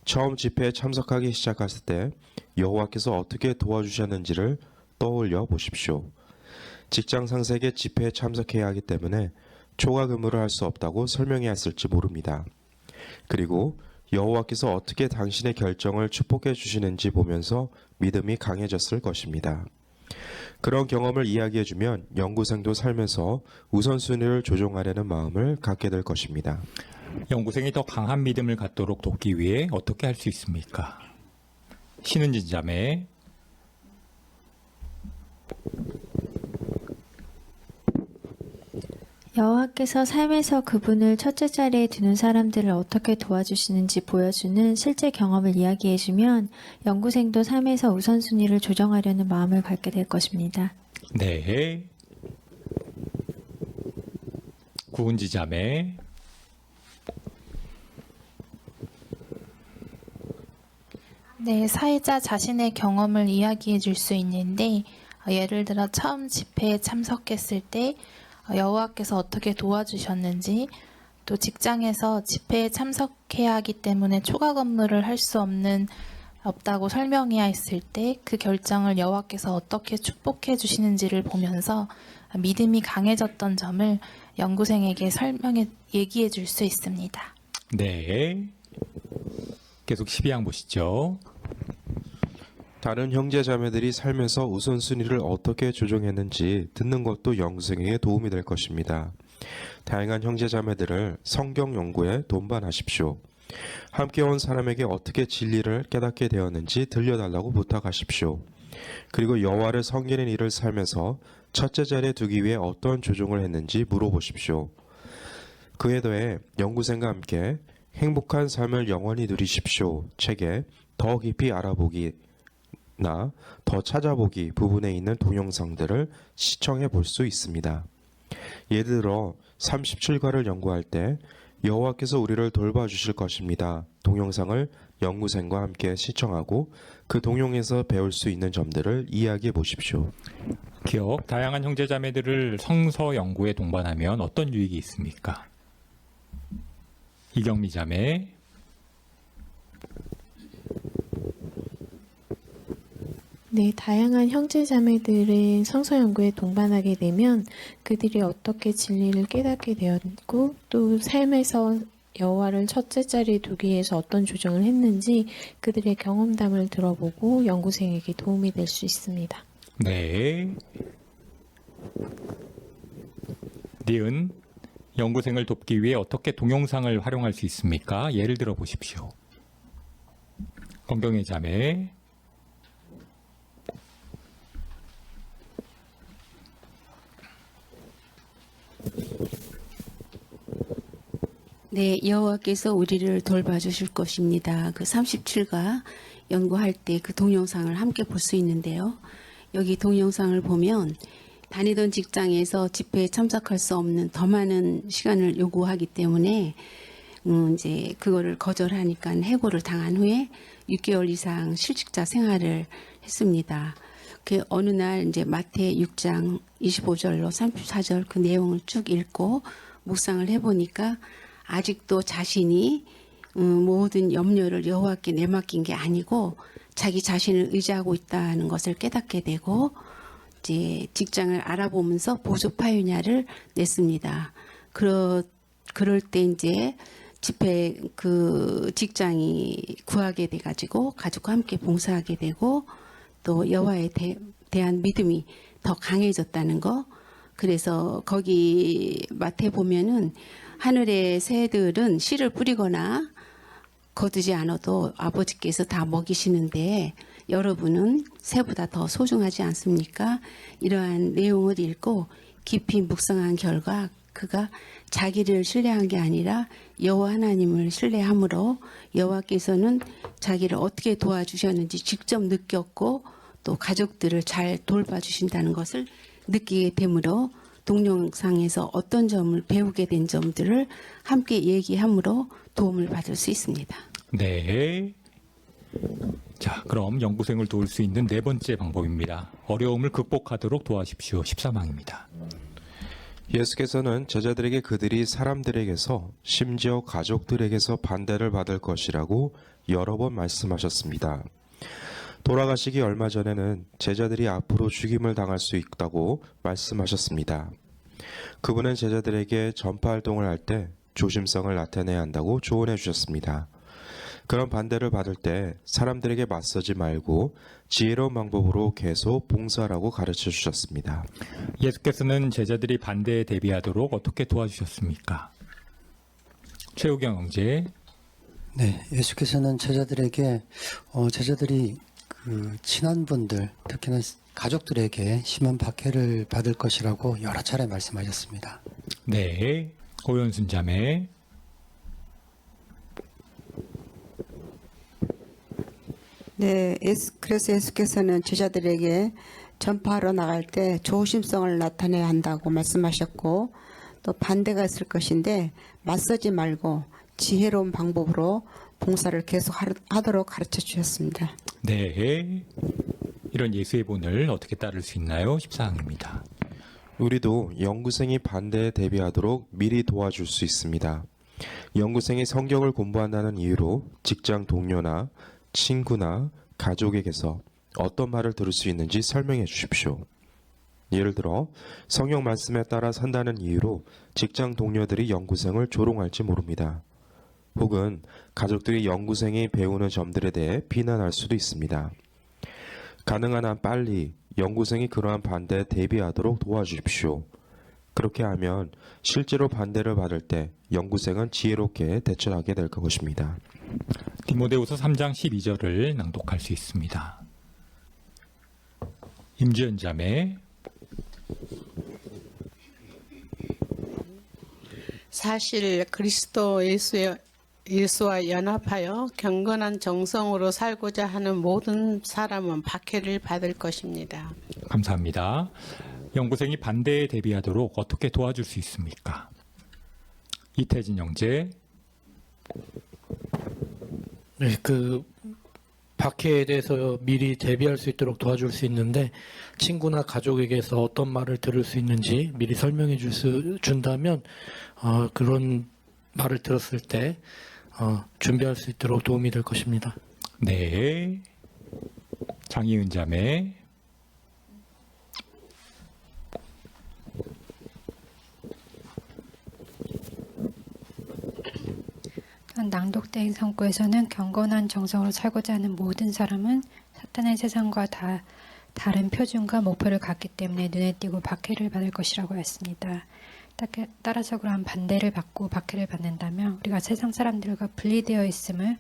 처음 집회에 참석하기 시작했을 때 여호와께서 어떻게 도와주셨는지를 떠올려 보십시오. 직장 상사에게 집회에 참석해야 하기 때문에 초과 근무를 할 수 없다고 설명해야 했을지 모릅니다. 그리고 여호와께서 어떻게 당신의 결정을 축복해 주시는지 보면서 믿음이 강해졌을 것입니다. 그런 경험을 이야기해 주면 연구생도 살면서 우선순위를 조정하려는 마음을 갖게 될 것입니다. 연구생이 더 강한 믿음을 갖도록 돕기 위해 어떻게 할 수 있습니까? 신은진 자매. 여호와께서 삶에서 그분을 첫째 자리에 두는 사람들을 어떻게 도와주시는지 보여주는 실제 경험을 이야기해주면 연구생도 삶에서 우선순위를 조정하려는 마음을 갖게 될 것입니다. 네. 구은지 자매. 네, 사회자 자신의 경험을 이야기해 줄 수 있는데 예를 들어 처음 집회에 참석했을 때 여호와께서 어떻게 도와주셨는지, 또 직장에서 집회에 참석해야 하기 때문에 초과 근무를 할 수 없다고 설명해야 했을 때 그 결정을 여호와께서 어떻게 축복해 주시는지를 보면서 믿음이 강해졌던 점을 연구생에게 얘기해 줄 수 있습니다. 네. 계속 12항 보시죠. 다른 형제 자매들이 삶에서 우선순위를 어떻게 조정했는지 듣는 것도 연구생에게 도움이 될 것입니다. 다양한 형제 자매들을 성경 연구에 동반하십시오. 함께 온 사람에게 어떻게 진리를 깨닫게 되었는지 들려달라고 부탁하십시오. 그리고 여호와를 섬기는 일을 삶에서 첫째 자리에 두기 위해 어떤 조정을 했는지 물어보십시오. 그에 더해 연구생과 함께 행복한 삶을 영원히 누리십시오 책에 더 깊이 알아보기 나 더 찾아보기 부분에 있는 동영상들을 시청해 볼 수 있습니다. 예를 들어 37과를 연구할 때 여호와께서 우리를 돌봐주실 것입니다. 동영상을 연구생과 함께 시청하고 그 동영에서 배울 수 있는 점들을 이야기해 보십시오. 기억, 다양한 형제자매들을 성서 연구에 동반하면 어떤 유익이 있습니까? 이경미 자매. 네, 다양한 형제자매들의 성서 연구에 동반하게 되면 그들이 어떻게 진리를 깨닫게 되었고 또 삶에서 여호와를 첫째 자리에 두기 위해서 어떤 조정을 했는지 그들의 경험담을 들어보고 연구생에게 도움이 될 수 있습니다. 네. 니은, 연구생을 돕기 위해 어떻게 동영상을 활용할 수 있습니까? 예를 들어 보십시오. 건경의 자매. 네, 여호와께서 우리를 돌봐주실 것입니다. 그 37가 연구할 때 그 동영상을 함께 볼 수 있는데요. 여기 동영상을 보면 다니던 직장에서 집회에 참석할 수 없는 더 많은 시간을 요구하기 때문에 이제 그거를 거절하니까 해고를 당한 후에 6개월 이상 실직자 생활을 했습니다. 그 어느 날 이제 마태 6장 25절로 34절 그 내용을 쭉 읽고 묵상을 해보니까 아직도 자신이 모든 염려를 여호와께 내맡긴 게 아니고 자기 자신을 의지하고 있다는 것을 깨닫게 되고 이제 직장을 알아보면서 보조 파유냐를 냈습니다. 그럴 때 이제 집회 그 직장이 구하게 돼가지고 가족과 함께 봉사하게 되고 또 여호와에 대한 믿음이 더 강해졌다는 거. 그래서 거기 마태 보면은 하늘의 새들은 씨를 뿌리거나 거두지 않아도 아버지께서 다 먹이시는데 여러분은 새보다 더 소중하지 않습니까? 이러한 내용을 읽고 깊이 묵상한 결과 그가 자기를 신뢰한 게 아니라 여호와 하나님을 신뢰함으로 여호와께서는 자기를 어떻게 도와주셨는지 직접 느꼈고 또 가족들을 잘 돌봐주신다는 것을 느끼게 되므로 동영상에서 어떤 점을 배우게 된 점들을 함께 얘기함으로 도움을 받을 수 있습니다. 네. 자, 그럼 연구생을 도울 수 있는 네 번째 방법입니다. 어려움을 극복하도록 도와십시오. 13항입니다. 예수께서는 제자들에게 그들이 사람들에게서 심지어 가족들에게서 반대를 받을 것이라고 여러 번 말씀하셨습니다. 돌아가시기 얼마 전에는 제자들이 앞으로 죽임을 당할 수 있다고 말씀하셨습니다. 그분은 제자들에게 전파활동을 할 때 조심성을 나타내야 한다고 조언해 주셨습니다. 그런 반대를 받을 때 사람들에게 맞서지 말고 지혜로운 방법으로 계속 봉사하라고 가르쳐 주셨습니다. 예수께서는 제자들이 반대에 대비하도록 어떻게 도와주셨습니까? 최우경 형제. 네, 예수께서는 제자들에게 제자들이 그 친한 분들, 특히나 가족들에게 심한 박해를 받을 것이라고 여러 차례 말씀하셨습니다. 네, 오연순 자매. 네, 그래서 예수께서는 제자들에게 전파하러 나갈 때 조심성을 나타내야 한다고 말씀하셨고 또 반대가 있을 것인데 맞서지 말고 지혜로운 방법으로 봉사를 계속 하도록 가르쳐 주셨습니다. 네, 이런 예수의 본을 어떻게 따를 수 있나요? 14항입니다. 우리도 연구생이 반대에 대비하도록 미리 도와줄 수 있습니다. 연구생이 성경을 공부한다는 이유로 직장 동료나 친구나 가족에게서 어떤 말을 들을 수 있는지 설명해 주십시오. 예를 들어 성경 말씀에 따라 산다는 이유로 직장 동료들이 연구생을 조롱할지 모릅니다. 혹은 가족들이 연구생이 배우는 점들에 대해 비난할 수도 있습니다. 가능한 한 빨리 연구생이 그러한 반대에 대비하도록 도와주십시오. 그렇게 하면 실제로 반대를 받을 때 연구생은 지혜롭게 대처하게 될 것입니다. 디모데후서 3장 12절을 낭독할 수 있습니다. 임지연 자매. 사실 그리스도 예수와 연합하여 경건한 정성으로 살고자 하는 모든 사람은 박해를 받을 것입니다. 감사합니다. 연구생이 반대에 대비하도록 어떻게 도와줄 수 있습니까? 이태진 형제. 네, 그 박해에 대해서 미리 대비할 수 있도록 도와줄 수 있는데 친구나 가족에게서 어떤 말을 들을 수 있는지 미리 설명해 준다면 그런 말을 들었을 때 준비할 수 있도록 도움이 될 것입니다. 네. 장희은 자매. 낭독된 성구에서는 경건한 정성으로 살고자 하는 모든 사람은 사탄의 세상과 다른 표준과 목표를 갖기 때문에 눈에 띄고 박해를 받을 것이라고 했습니다. 따라서 그러한 반대를 받고 박해를 받는다면 우리가 세상 사람들과 분리되어 있음을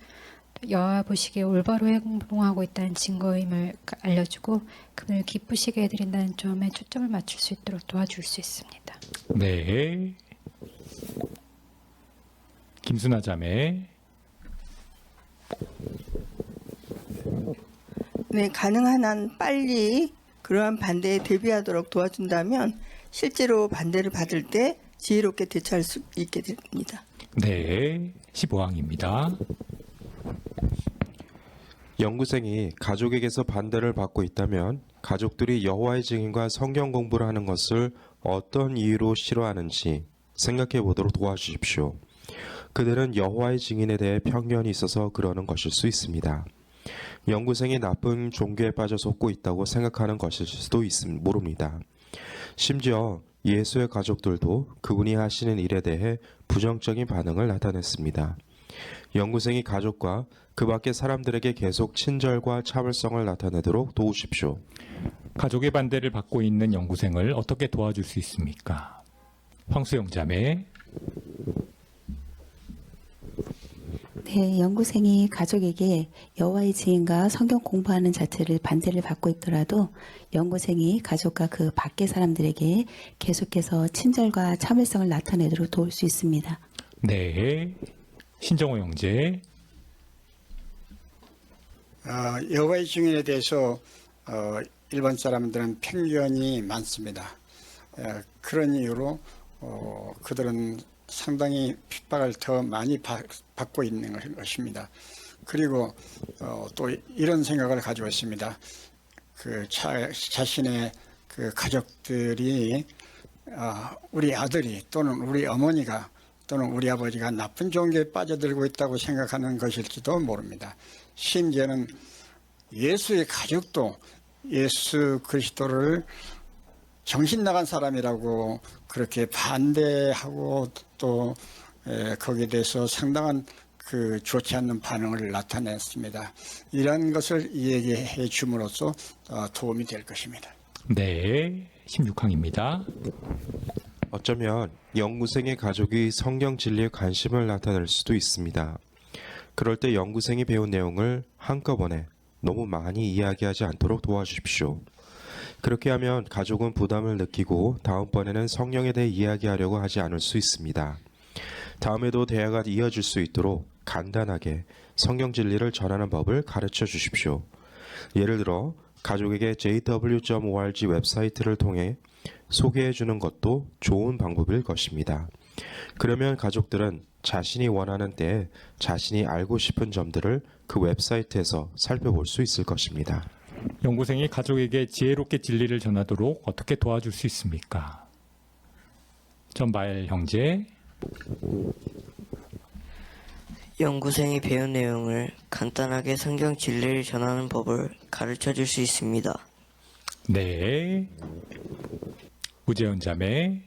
여호와 보시기에 올바로 행동하고 있다는 증거임을 알려주고 그분을 기쁘시게 해드린다는 점에 초점을 맞출 수 있도록 도와줄 수 있습니다. 네. 김순아 자매. 네, 가능한 한 빨리 그러한 반대에 대비하도록 도와준다면 실제로 반대를 받을 때 지혜롭게 대처할 수 있게 됩니다. 네, 15항입니다. 연구생이 가족에게서 반대를 받고 있다면 가족들이 여호와의 증인과 성경 공부를 하는 것을 어떤 이유로 싫어하는지 생각해 보도록 도와주십시오. 그들은 여호와의 증인에 대해 편견이 있어서 그러는 것일 수 있습니다. 연구생이 나쁜 종교에 빠져 속고 있다고 생각하는 것일 수도 모릅니다. 심지어 예수의 가족들도 그분이 하시는 일에 대해 부정적인 반응을 나타냈습니다. 연구생이 가족과 그 밖의 사람들에게 계속 친절과 참을성을 나타내도록 도우십시오. 가족의 반대를 받고 있는 연구생을 어떻게 도와줄 수 있습니까? 황수영 자매. 네, 연구생이 가족에게 여호와의 증인과 성경 공부하는 자체를 반대를 받고 있더라도 연구생이 가족과 그 밖의 사람들에게 계속해서 친절과 참을성을 나타내도록 도울 수 있습니다. 네. 신정호 형제. 여호와의 증인에 대해서 일반 사람들은 편견이 많습니다. 그런 이유로 그들은 상당히 핍박을 더 많이 받고 있는 것입니다. 그리고 또 이런 생각을 가지고 있습니다. 그 자신의 그 가족들이 우리 아들이 또는 우리 어머니가 또는 우리 아버지가 나쁜 종교에 빠져들고 있다고 생각하는 것일지도 모릅니다. 심지어는 예수의 가족도 예수 그리스도를 정신 나간 사람이라고 그렇게 반대하고 또 거기에 대해서 상당한 그 좋지 않는 반응을 나타냈습니다. 이런 것을 얘기해 줌으로써 도움이 될 것입니다. 네, 16항입니다. 어쩌면 연구생의 가족이 성경 진리에 관심을 나타낼 수도 있습니다. 그럴 때 연구생이 배운 내용을 한꺼번에 너무 많이 이야기하지 않도록 도와주십시오. 그렇게 하면 가족은 부담을 느끼고 다음번에는 성령에 대해 이야기하려고 하지 않을 수 있습니다. 다음에도 대화가 이어질 수 있도록 간단하게 성경 진리를 전하는 법을 가르쳐 주십시오. 예를 들어 가족에게 jw.org 웹사이트를 통해 소개해 주는 것도 좋은 방법일 것입니다. 그러면 가족들은 자신이 원하는 때에 자신이 알고 싶은 점들을 그 웹사이트에서 살펴볼 수 있을 것입니다. 연구생이 가족에게 지혜롭게 진리를 전하도록 어떻게 도와줄 수 있습니까? 전바엘 형제. 연구생이 배운 내용을 간단하게 성경 진리를 전하는 법을 가르쳐 줄 수 있습니다. 네. 우재현 자매.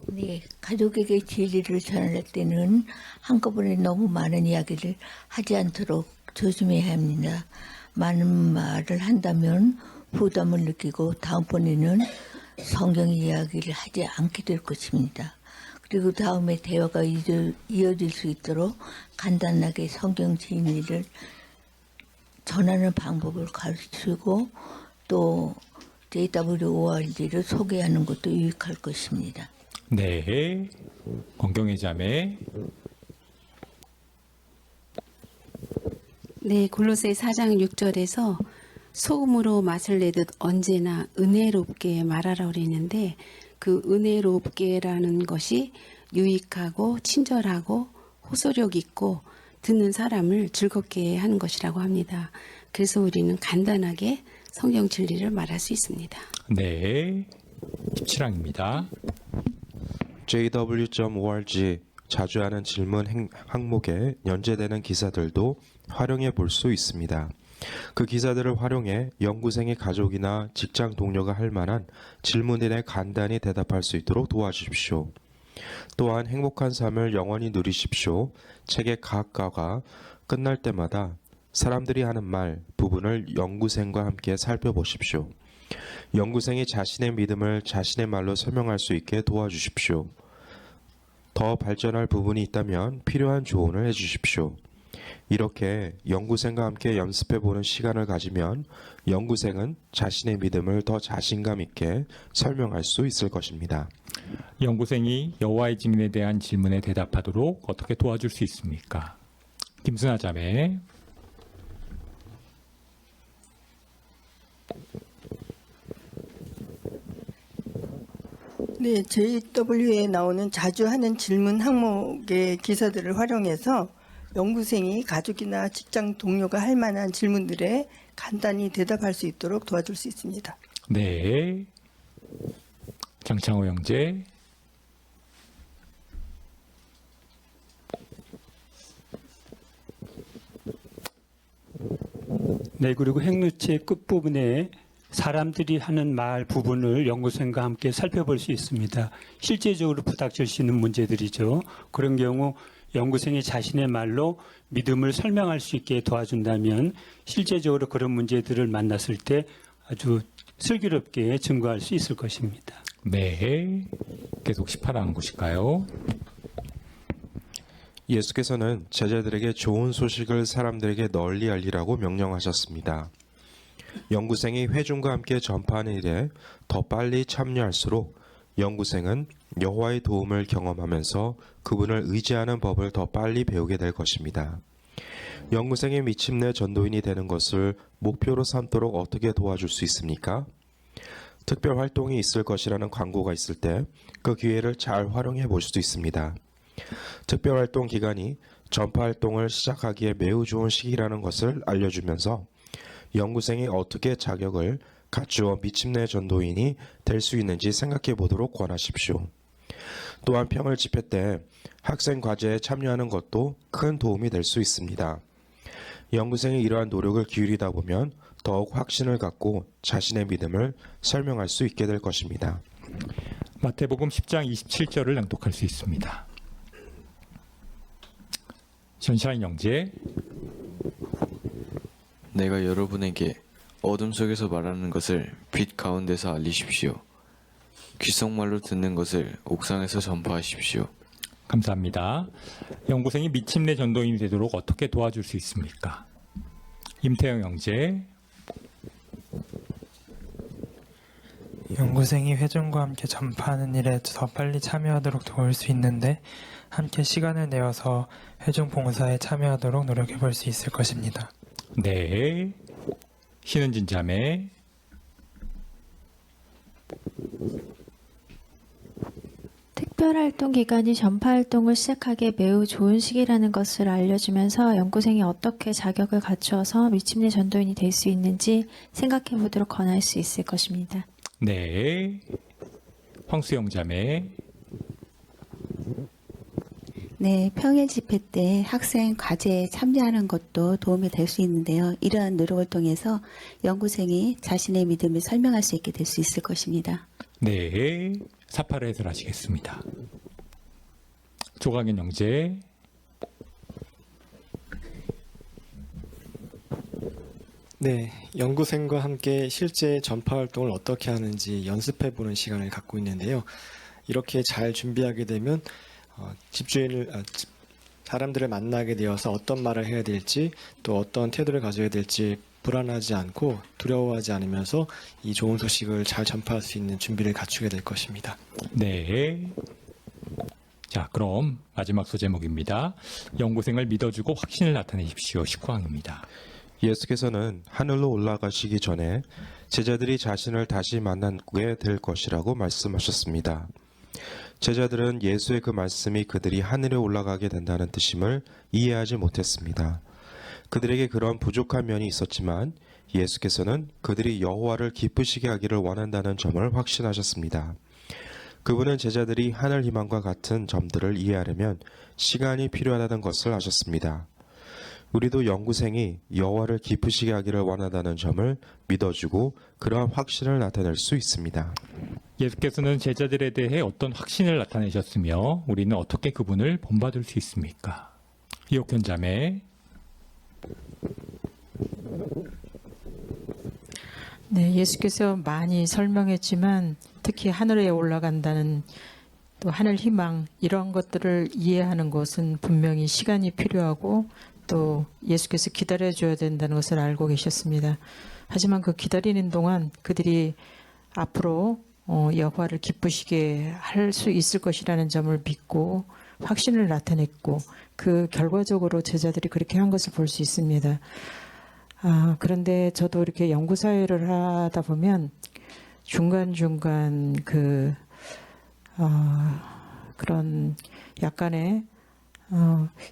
네, 가족에게 진리를 전할 때는 한꺼번에 너무 많은 이야기를 하지 않도록 조심해야 합니다. 많은 말을 한다면 부담을 느끼고 다음번에는 성경 이야기를 하지 않게 될 것입니다. 그리고 다음에 대화가 이어질 수 있도록 간단하게 성경 진리를 전하는 방법을 가르치고 또 JWORG를 소개하는 것도 유익할 것입니다. 네. 권경혜 자매. 네, 골로새 4장 6절에서 소금으로 맛을 내듯 언제나 은혜롭게 말하라 그랬는데 그 은혜롭게라는 것이 유익하고 친절하고 호소력 있고 듣는 사람을 즐겁게 하는 것이라고 합니다. 그래서 우리는 간단하게 성경 진리를 말할 수 있습니다. 네. 17항입니다. jw.org 자주 하는 질문 항목에 연재되는 기사들도 활용해 볼 수 있습니다. 그 기사들을 활용해 연구생의 가족이나 직장 동료가 할 만한 질문에 간단히 대답할 수 있도록 도와주십시오. 또한 행복한 삶을 영원히 누리십시오. 책의 각 과가 끝날 때마다 사람들이 하는 말 부분을 연구생과 함께 살펴보십시오. 연구생이 자신의 믿음을 자신의 말로 설명할 수 있게 도와주십시오. 더 발전할 부분이 있다면 필요한 조언을 해주십시오. 이렇게 연구생과 함께 연습해보는 시간을 가지면 연구생은 자신의 믿음을 더 자신감 있게 설명할 수 있을 것입니다. 연구생이 여호와의 증인에 대한 질문에 대답하도록 어떻게 도와줄 수 있습니까? 김순아 자매. 네, JW에 나오는 자주 하는 질문 항목의 기사들을 활용해서 연구생이 가족이나 직장 동료가 할 만한 질문들에 간단히 대답할 수 있도록 도와줄 수 있습니다. 네. 장창호 형제. 네, 그리고 행루체 끝부분에 사람들이 하는 말 부분을 연구생과 함께 살펴볼 수 있습니다. 실제적으로 부닥칠 수 있는 문제들이죠. 그런 경우 연구생이 자신의 말로 믿음을 설명할 수 있게 도와준다면 실제적으로 그런 문제들을 만났을 때 아주 슬기롭게 증거할 수 있을 것입니다. 네. 계속 18항 보실까요? 예수께서는 제자들에게 좋은 소식을 사람들에게 널리 알리라고 명령하셨습니다. 연구생이 회중과 함께 전파하는 일에 더 빨리 참여할수록 연구생은 여호와의 도움을 경험하면서 그분을 의지하는 법을 더 빨리 배우게 될 것입니다. 연구생이 미침내 전도인이 되는 것을 목표로 삼도록 어떻게 도와줄 수 있습니까? 특별 활동이 있을 것이라는 광고가 있을 때 그 기회를 잘 활용해 볼 수도 있습니다. 특별 활동 기간이 전파 활동을 시작하기에 매우 좋은 시기라는 것을 알려주면서 연구생이 어떻게 자격을 갖추어 미침내 전도인이 될 수 있는지 생각해 보도록 권하십시오. 또한 평일 집회 때 학생 과제에 참여하는 것도 큰 도움이 될 수 있습니다. 연구생이 이러한 노력을 기울이다 보면 더욱 확신을 갖고 자신의 믿음을 설명할 수 있게 될 것입니다. 마태복음 10장 27절을 낭독할 수 있습니다. 전샤인 형제. 내가 여러분에게 어둠 속에서 말하는 것을 빛 가운데서 알리십시오. 귓속말로 듣는 것을 옥상에서 전파하십시오. 감사합니다. 연구생이 미침내 전도인이 되도록 어떻게 도와줄 수 있습니까? 임태영 형제. 연구생이 회중과 함께 전파하는 일에 더 빨리 참여하도록 도울 수 있는데 함께 시간을 내어서 회중 봉사에 참여하도록 노력해 볼 수 있을 것입니다. 네. 신은진 자매. 특별활동 기간이 전파활동을 시작하기에 매우 좋은 시기라는 것을 알려주면서 연구생이 어떻게 자격을 갖추어서 미침내 전도인이 될 수 있는지 생각해 보도록 권할 수 있을 것입니다. 네. 황수영 자매. 네, 평일 집회 때 학생 과제에 참여하는 것도 도움이 될 수 있는데요. 이러한 노력을 통해서 연구생이 자신의 믿음을 설명할 수 있게 될 수 있을 것입니다. 네. 사파를 해설하시겠습니다. 조강현 형제. 네, 연구생과 함께 실제 전파 활동을 어떻게 하는지 연습해보는 시간을 갖고 있는데요. 이렇게 잘 준비하게 되면 사람들을 만나게 되어서 어떤 말을 해야 될지 또 어떤 태도를 가져야 될지 불안하지 않고 두려워하지 않으면서 이 좋은 소식을 잘 전파할 수 있는 준비를 갖추게 될 것입니다. 네. 자, 그럼 마지막 소제목입니다. 연구생을 믿어주고 확신을 나타내십시오. 19항입니다. 예수께서는 하늘로 올라가시기 전에 제자들이 자신을 다시 만나게 될 것이라고 말씀하셨습니다. 제자들은 예수의 그 말씀이 그들이 하늘에 올라가게 된다는 뜻임을 이해하지 못했습니다. 그들에게 그런 부족한 면이 있었지만 예수께서는 그들이 여호와를 기쁘시게 하기를 원한다는 점을 확신하셨습니다. 그분은 제자들이 하늘 희망과 같은 점들을 이해하려면 시간이 필요하다는 것을 아셨습니다. 우리도 연구생이 여호와를 기쁘시게 하기를 원한다는 점을 믿어주고 그러한 확신을 나타낼 수 있습니다. 예수께서는 제자들에 대해 어떤 확신을 나타내셨으며 우리는 어떻게 그분을 본받을 수 있습니까? 이옥현 자매. 네, 예수께서 많이 설명했지만 특히 하늘에 올라간다는 또 하늘 희망 이런 것들을 이해하는 것은 분명히 시간이 필요하고 또 예수께서 기다려줘야 된다는 것을 알고 계셨습니다. 하지만 그 기다리는 동안 그들이 앞으로 여호와를 기쁘시게 할 수 있을 것이라는 점을 믿고 확신을 나타냈고 그 결과적으로 제자들이 그렇게 한 것을 볼 수 있습니다. 그런데 저도 이렇게 연구사회를 하다 보면 중간중간 그런 약간의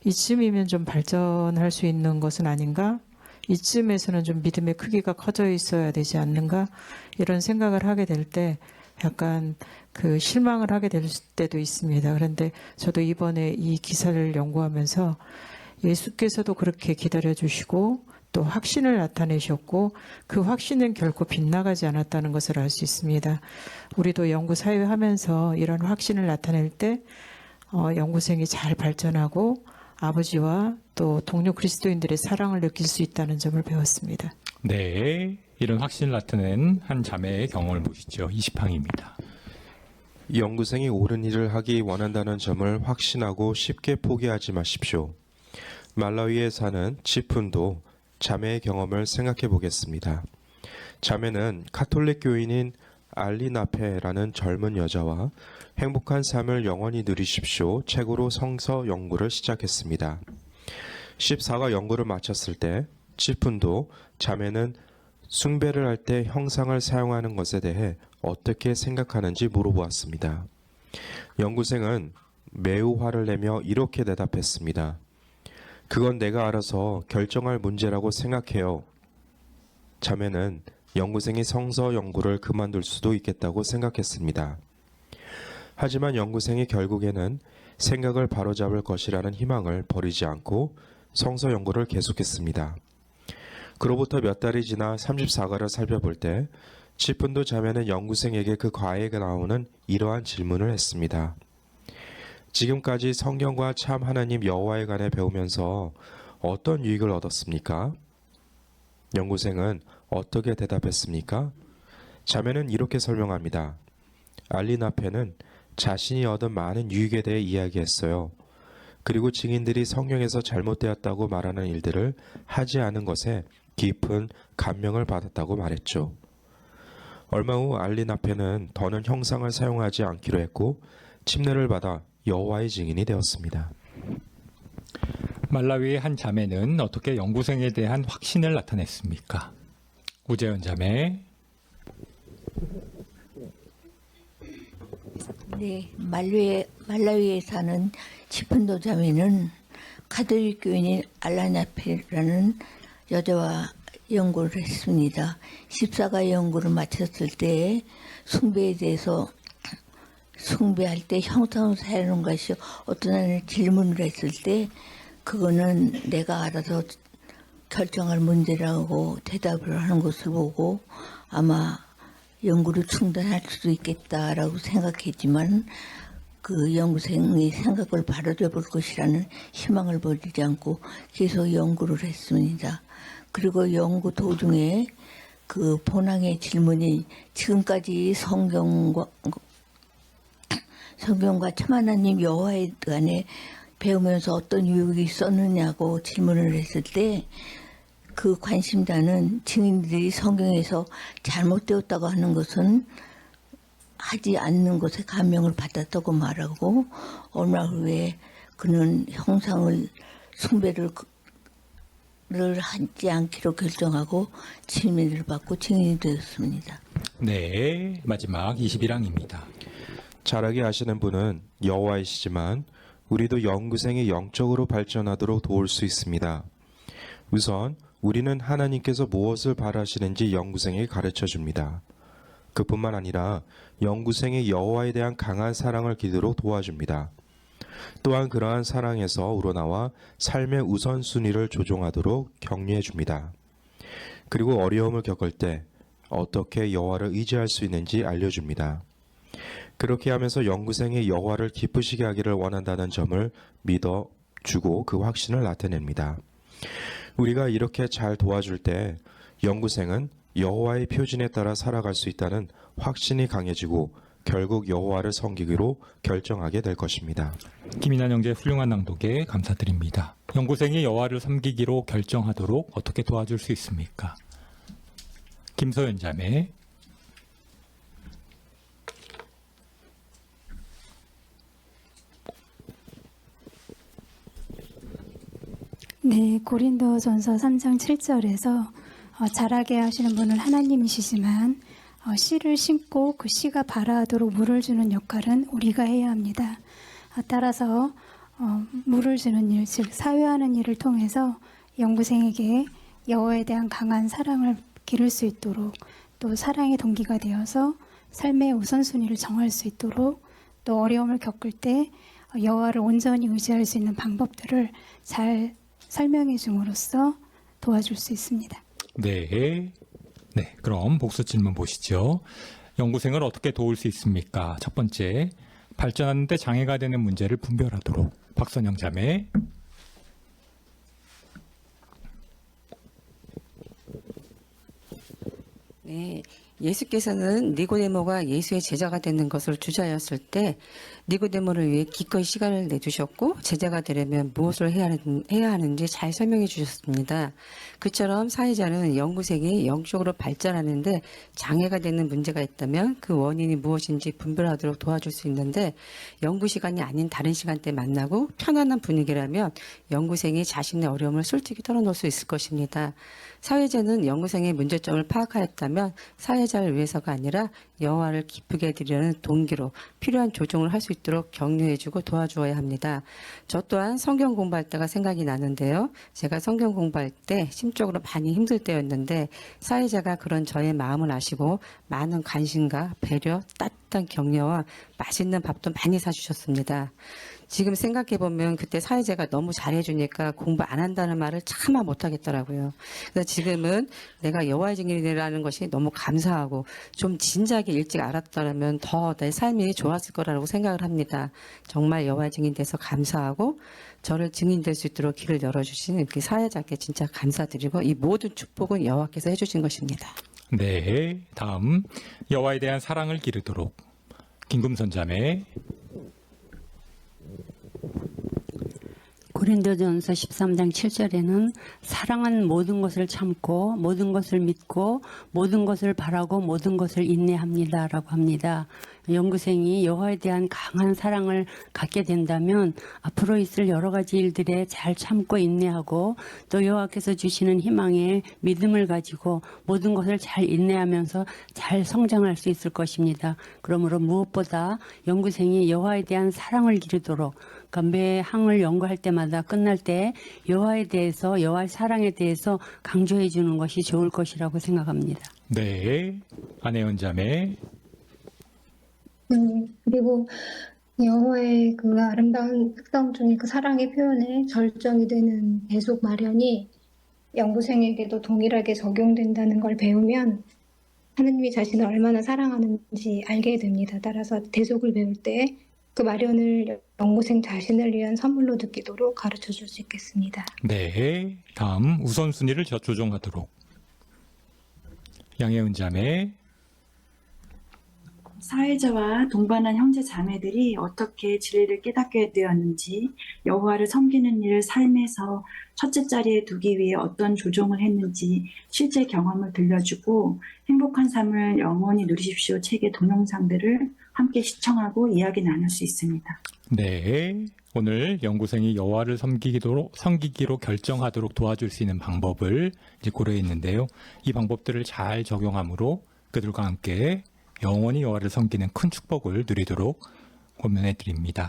이쯤이면 좀 발전할 수 있는 것은 아닌가? 이쯤에서는 좀 믿음의 크기가 커져 있어야 되지 않는가? 이런 생각을 하게 될 때 약간 그 실망을 하게 될 때도 있습니다. 그런데 저도 이번에 이 기사를 연구하면서 예수께서도 그렇게 기다려주시고 또 확신을 나타내셨고 그 확신은 결코 빗나가지 않았다는 것을 알 수 있습니다. 우리도 연구 사회하면서 이런 확신을 나타낼 때 연구생이 잘 발전하고 아버지와 또 동료 그리스도인들의 사랑을 느낄 수 있다는 점을 배웠습니다. 네, 이런 확신을 나타낸 한 자매의 경험을 보시죠. 20항입니다. 연구생이 옳은 일을 하기 원한다는 점을 확신하고 쉽게 포기하지 마십시오. 말라위에 사는 치푼도 자매의 경험을 생각해 보겠습니다. 자매는 카톨릭 교인인 알리나페라는 젊은 여자와 행복한 삶을 영원히 누리십시오 책으로 성서 연구를 시작했습니다. 14가 연구를 마쳤을 때 치푼도 자매는 숭배를 할 때 형상을 사용하는 것에 대해 어떻게 생각하는지 물어보았습니다. 연구생은 매우 화를 내며 이렇게 대답했습니다. 그건 내가 알아서 결정할 문제라고 생각해요. 자매는 연구생이 성서 연구를 그만둘 수도 있겠다고 생각했습니다. 하지만 연구생이 결국에는 생각을 바로잡을 것이라는 희망을 버리지 않고 성서 연구를 계속했습니다. 그로부터 몇 달이 지나 34가를 살펴볼 때 치푼도 자매는 연구생에게 그 과에게 나오는 이러한 질문을 했습니다. 지금까지 성경과 참 하나님 여호와에 관해 배우면서 어떤 유익을 얻었습니까? 연구생은 어떻게 대답했습니까? 자매는 이렇게 설명합니다. 알리나페는 자신이 얻은 많은 유익에 대해 이야기했어요. 그리고 증인들이 성경에서 잘못되었다고 말하는 일들을 하지 않은 것에 깊은 감명을 받았다고 말했죠. 얼마 후 알리나페는 더는 형상을 사용하지 않기로 했고 침례를 받아 여호와의 증인이 되었습니다. 말라위의 한 자매는 어떻게 연구생에 대한 확신을 나타냈습니까? 우재현 자매. 네, 말라위에 사는 치푼도 자매는 카톨릭 교인인 알라나페라는 여자와 연구를 했습니다. 14가 연구를 마쳤을 때 숭배에 대해서 숭배할 때 형상을 사용하는 것이 어떠냐는 질문을 했을 때 그거는 내가 알아서 결정할 문제라고 대답을 하는 것을 보고 아마 연구를 중단할 수도 있겠다라고 생각했지만 그 연구생의 생각을 바로잡을 것이라는 희망을 버리지 않고 계속 연구를 했습니다. 그리고 연구 도중에 그 본항의 질문이 지금까지 성경과 참 하나님 여호와에 관해 배우면서 어떤 유익이 있었느냐고 질문을 했을 때 그 관심자는 증인들이 성경에서 잘못되었다고 하는 것은 하지 않는 것에 감명을 받았다고 말하고 얼마 후에 그는 형상을 숭배를 하지 않기로 결정하고 침례를 받고 증인이 되었습니다. 네, 마지막 21항입니다. 잘하게 아시는 분은 여호와이시지만 우리도 연구생이 영적으로 발전하도록 도울 수 있습니다. 우선 우리는 하나님께서 무엇을 바라시는지 연구생에게 가르쳐 줍니다. 그뿐만 아니라 연구생이 여호와에 대한 강한 사랑을 기르도록 도와줍니다. 또한 그러한 사랑에서 우러나와 삶의 우선순위를 조종하도록 격려해 줍니다. 그리고 어려움을 겪을 때 어떻게 여호와를 의지할 수 있는지 알려줍니다. 그렇게 하면서 연구생이 여호와를 기쁘시게 하기를 원한다는 점을 믿어주고 그 확신을 나타냅니다. 우리가 이렇게 잘 도와줄 때 연구생은 여호와의 표준에 따라 살아갈 수 있다는 확신이 강해지고 결국 여호와를 섬기기로 결정하게 될 것입니다. 김인환 형제 훌륭한 낭독에 감사드립니다. 연구생이 여호와를 섬기기로 결정하도록 어떻게 도와줄 수 있습니까? 김소연 자매. 네, 고린도전서 3장 7절에서 자라게 하시는 분은 하나님이시지만 씨를 심고 그 씨가 발아하도록 물을 주는 역할은 우리가 해야 합니다. 따라서 물을 주는 일, 즉 사회하는 일을 통해서 연구생에게 여호와에 대한 강한 사랑을 기를 수 있도록 또 사랑의 동기가 되어서 삶의 우선순위를 정할 수 있도록 또 어려움을 겪을 때 여호와를 온전히 의지할 수 있는 방법들을 잘 설명해 줌으로써 도와줄 수 있습니다. 네. 네, 그럼 복수 질문 보시죠. 연구생을 어떻게 도울 수 있습니까? 첫 번째, 발전하는 데 장애가 되는 문제를 분별하도록. 박선영 자매. 네, 예수께서는 니고데모가 예수의 제자가 되는 것을 주저하였을 때 니고데모를 위해 기꺼이 시간을 내주셨고 제자가 되려면 무엇을 해야 하는지 잘 설명해 주셨습니다. 그처럼 사회자는 연구생이 영적으로 발전하는데 장애가 되는 문제가 있다면 그 원인이 무엇인지 분별하도록 도와줄 수 있는데 연구 시간이 아닌 다른 시간대에 만나고 편안한 분위기라면 연구생이 자신의 어려움을 솔직히 털어놓을 수 있을 것입니다. 사회자는 연구생의 문제점을 파악하였다면 사회자를 위해서가 아니라 여호와를 기쁘게 해드리려는 동기로 필요한 조정을 할 수 있도록 격려해주고 도와주어야 합니다. 저 또한 성경 공부할 때가 생각이 나는데요. 제가 성경 공부할 때 심적으로 많이 힘들 때였는데 사회자가 그런 저의 마음을 아시고 많은 관심과 배려, 따뜻한 격려와 맛있는 밥도 많이 사주셨습니다. 지금 생각해보면 그때 사회자가 너무 잘해주니까 공부 안 한다는 말을 차마 못하겠더라고요. 그래서 지금은 내가 여호와의 증인이라는 것이 너무 감사하고 좀 진작에 일찍 알았더라면 더 내 삶이 좋았을 거라고 생각을 합니다. 정말 여호와의 증인 돼서 감사하고 저를 증인될 수 있도록 길을 열어주신 이렇게 사회자께 진짜 감사드리고 이 모든 축복은 여호와께서 해주신 것입니다. 네, 다음 여호와에 대한 사랑을 기르도록. 김금선 자매. 고린도전서 13장 7절에는 사랑은 모든 것을 참고 모든 것을 믿고 모든 것을 바라고 모든 것을 인내합니다라고 합니다. 연구생이 여호와에 대한 강한 사랑을 갖게 된다면 앞으로 있을 여러 가지 일들에 잘 참고 인내하고 또 여호와께서 주시는 희망에 믿음을 가지고 모든 것을 잘 인내하면서 잘 성장할 수 있을 것입니다. 그러므로 무엇보다 연구생이 여호와에 대한 사랑을 기르도록 매 항을 연구할 때마다 끝날 때 여호와에 대해서 여호와의 사랑에 대해서 강조해 주는 것이 좋을 것이라고 생각합니다. 네, 안혜연 자매. 그리고 여호와의 그 아름다운 특성 중에 그 사랑의 표현에 절정이 되는 대속 마련이 연구생에게도 동일하게 적용된다는 걸 배우면 하느님이 자신을 얼마나 사랑하는지 알게 됩니다. 따라서 대속을 배울 때 그 마련을 연구생 자신을 위한 선물로 느끼도록 가르쳐 줄 수 있겠습니다. 네, 다음 우선순위를 조정하도록. 양혜은 자매. 사회자와 동반한 형제 자매들이 어떻게 진리를 깨닫게 되었는지, 여호와를 섬기는 일을 삶에서 첫째 자리에 두기 위해 어떤 조정을 했는지 실제 경험을 들려주고 행복한 삶을 영원히 누리십시오 책의 동영상들을 함께 시청하고 이야기 나눌 수 있습니다. 네, 오늘 연구생이 여호와를 섬기기로 결정하도록 도와줄 수 있는 방법을 이제 고려했는데요. 이 방법들을 잘 적용함으로 그들과 함께 영원히 여호와를 섬기는 큰 축복을 누리도록 권면해 드립니다.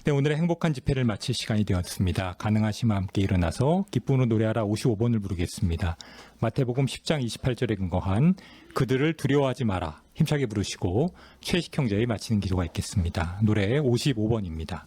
네, 오늘의 행복한 집회를 마칠 시간이 되었습니다. 가능하시면 함께 일어나서 기쁨으로 노래하라 55번을 부르겠습니다. 마태복음 10장 28절에 근거한 그들을 두려워하지 마라 힘차게 부르시고 최식 형제의 마치는 기도가 있겠습니다. 노래 55번입니다.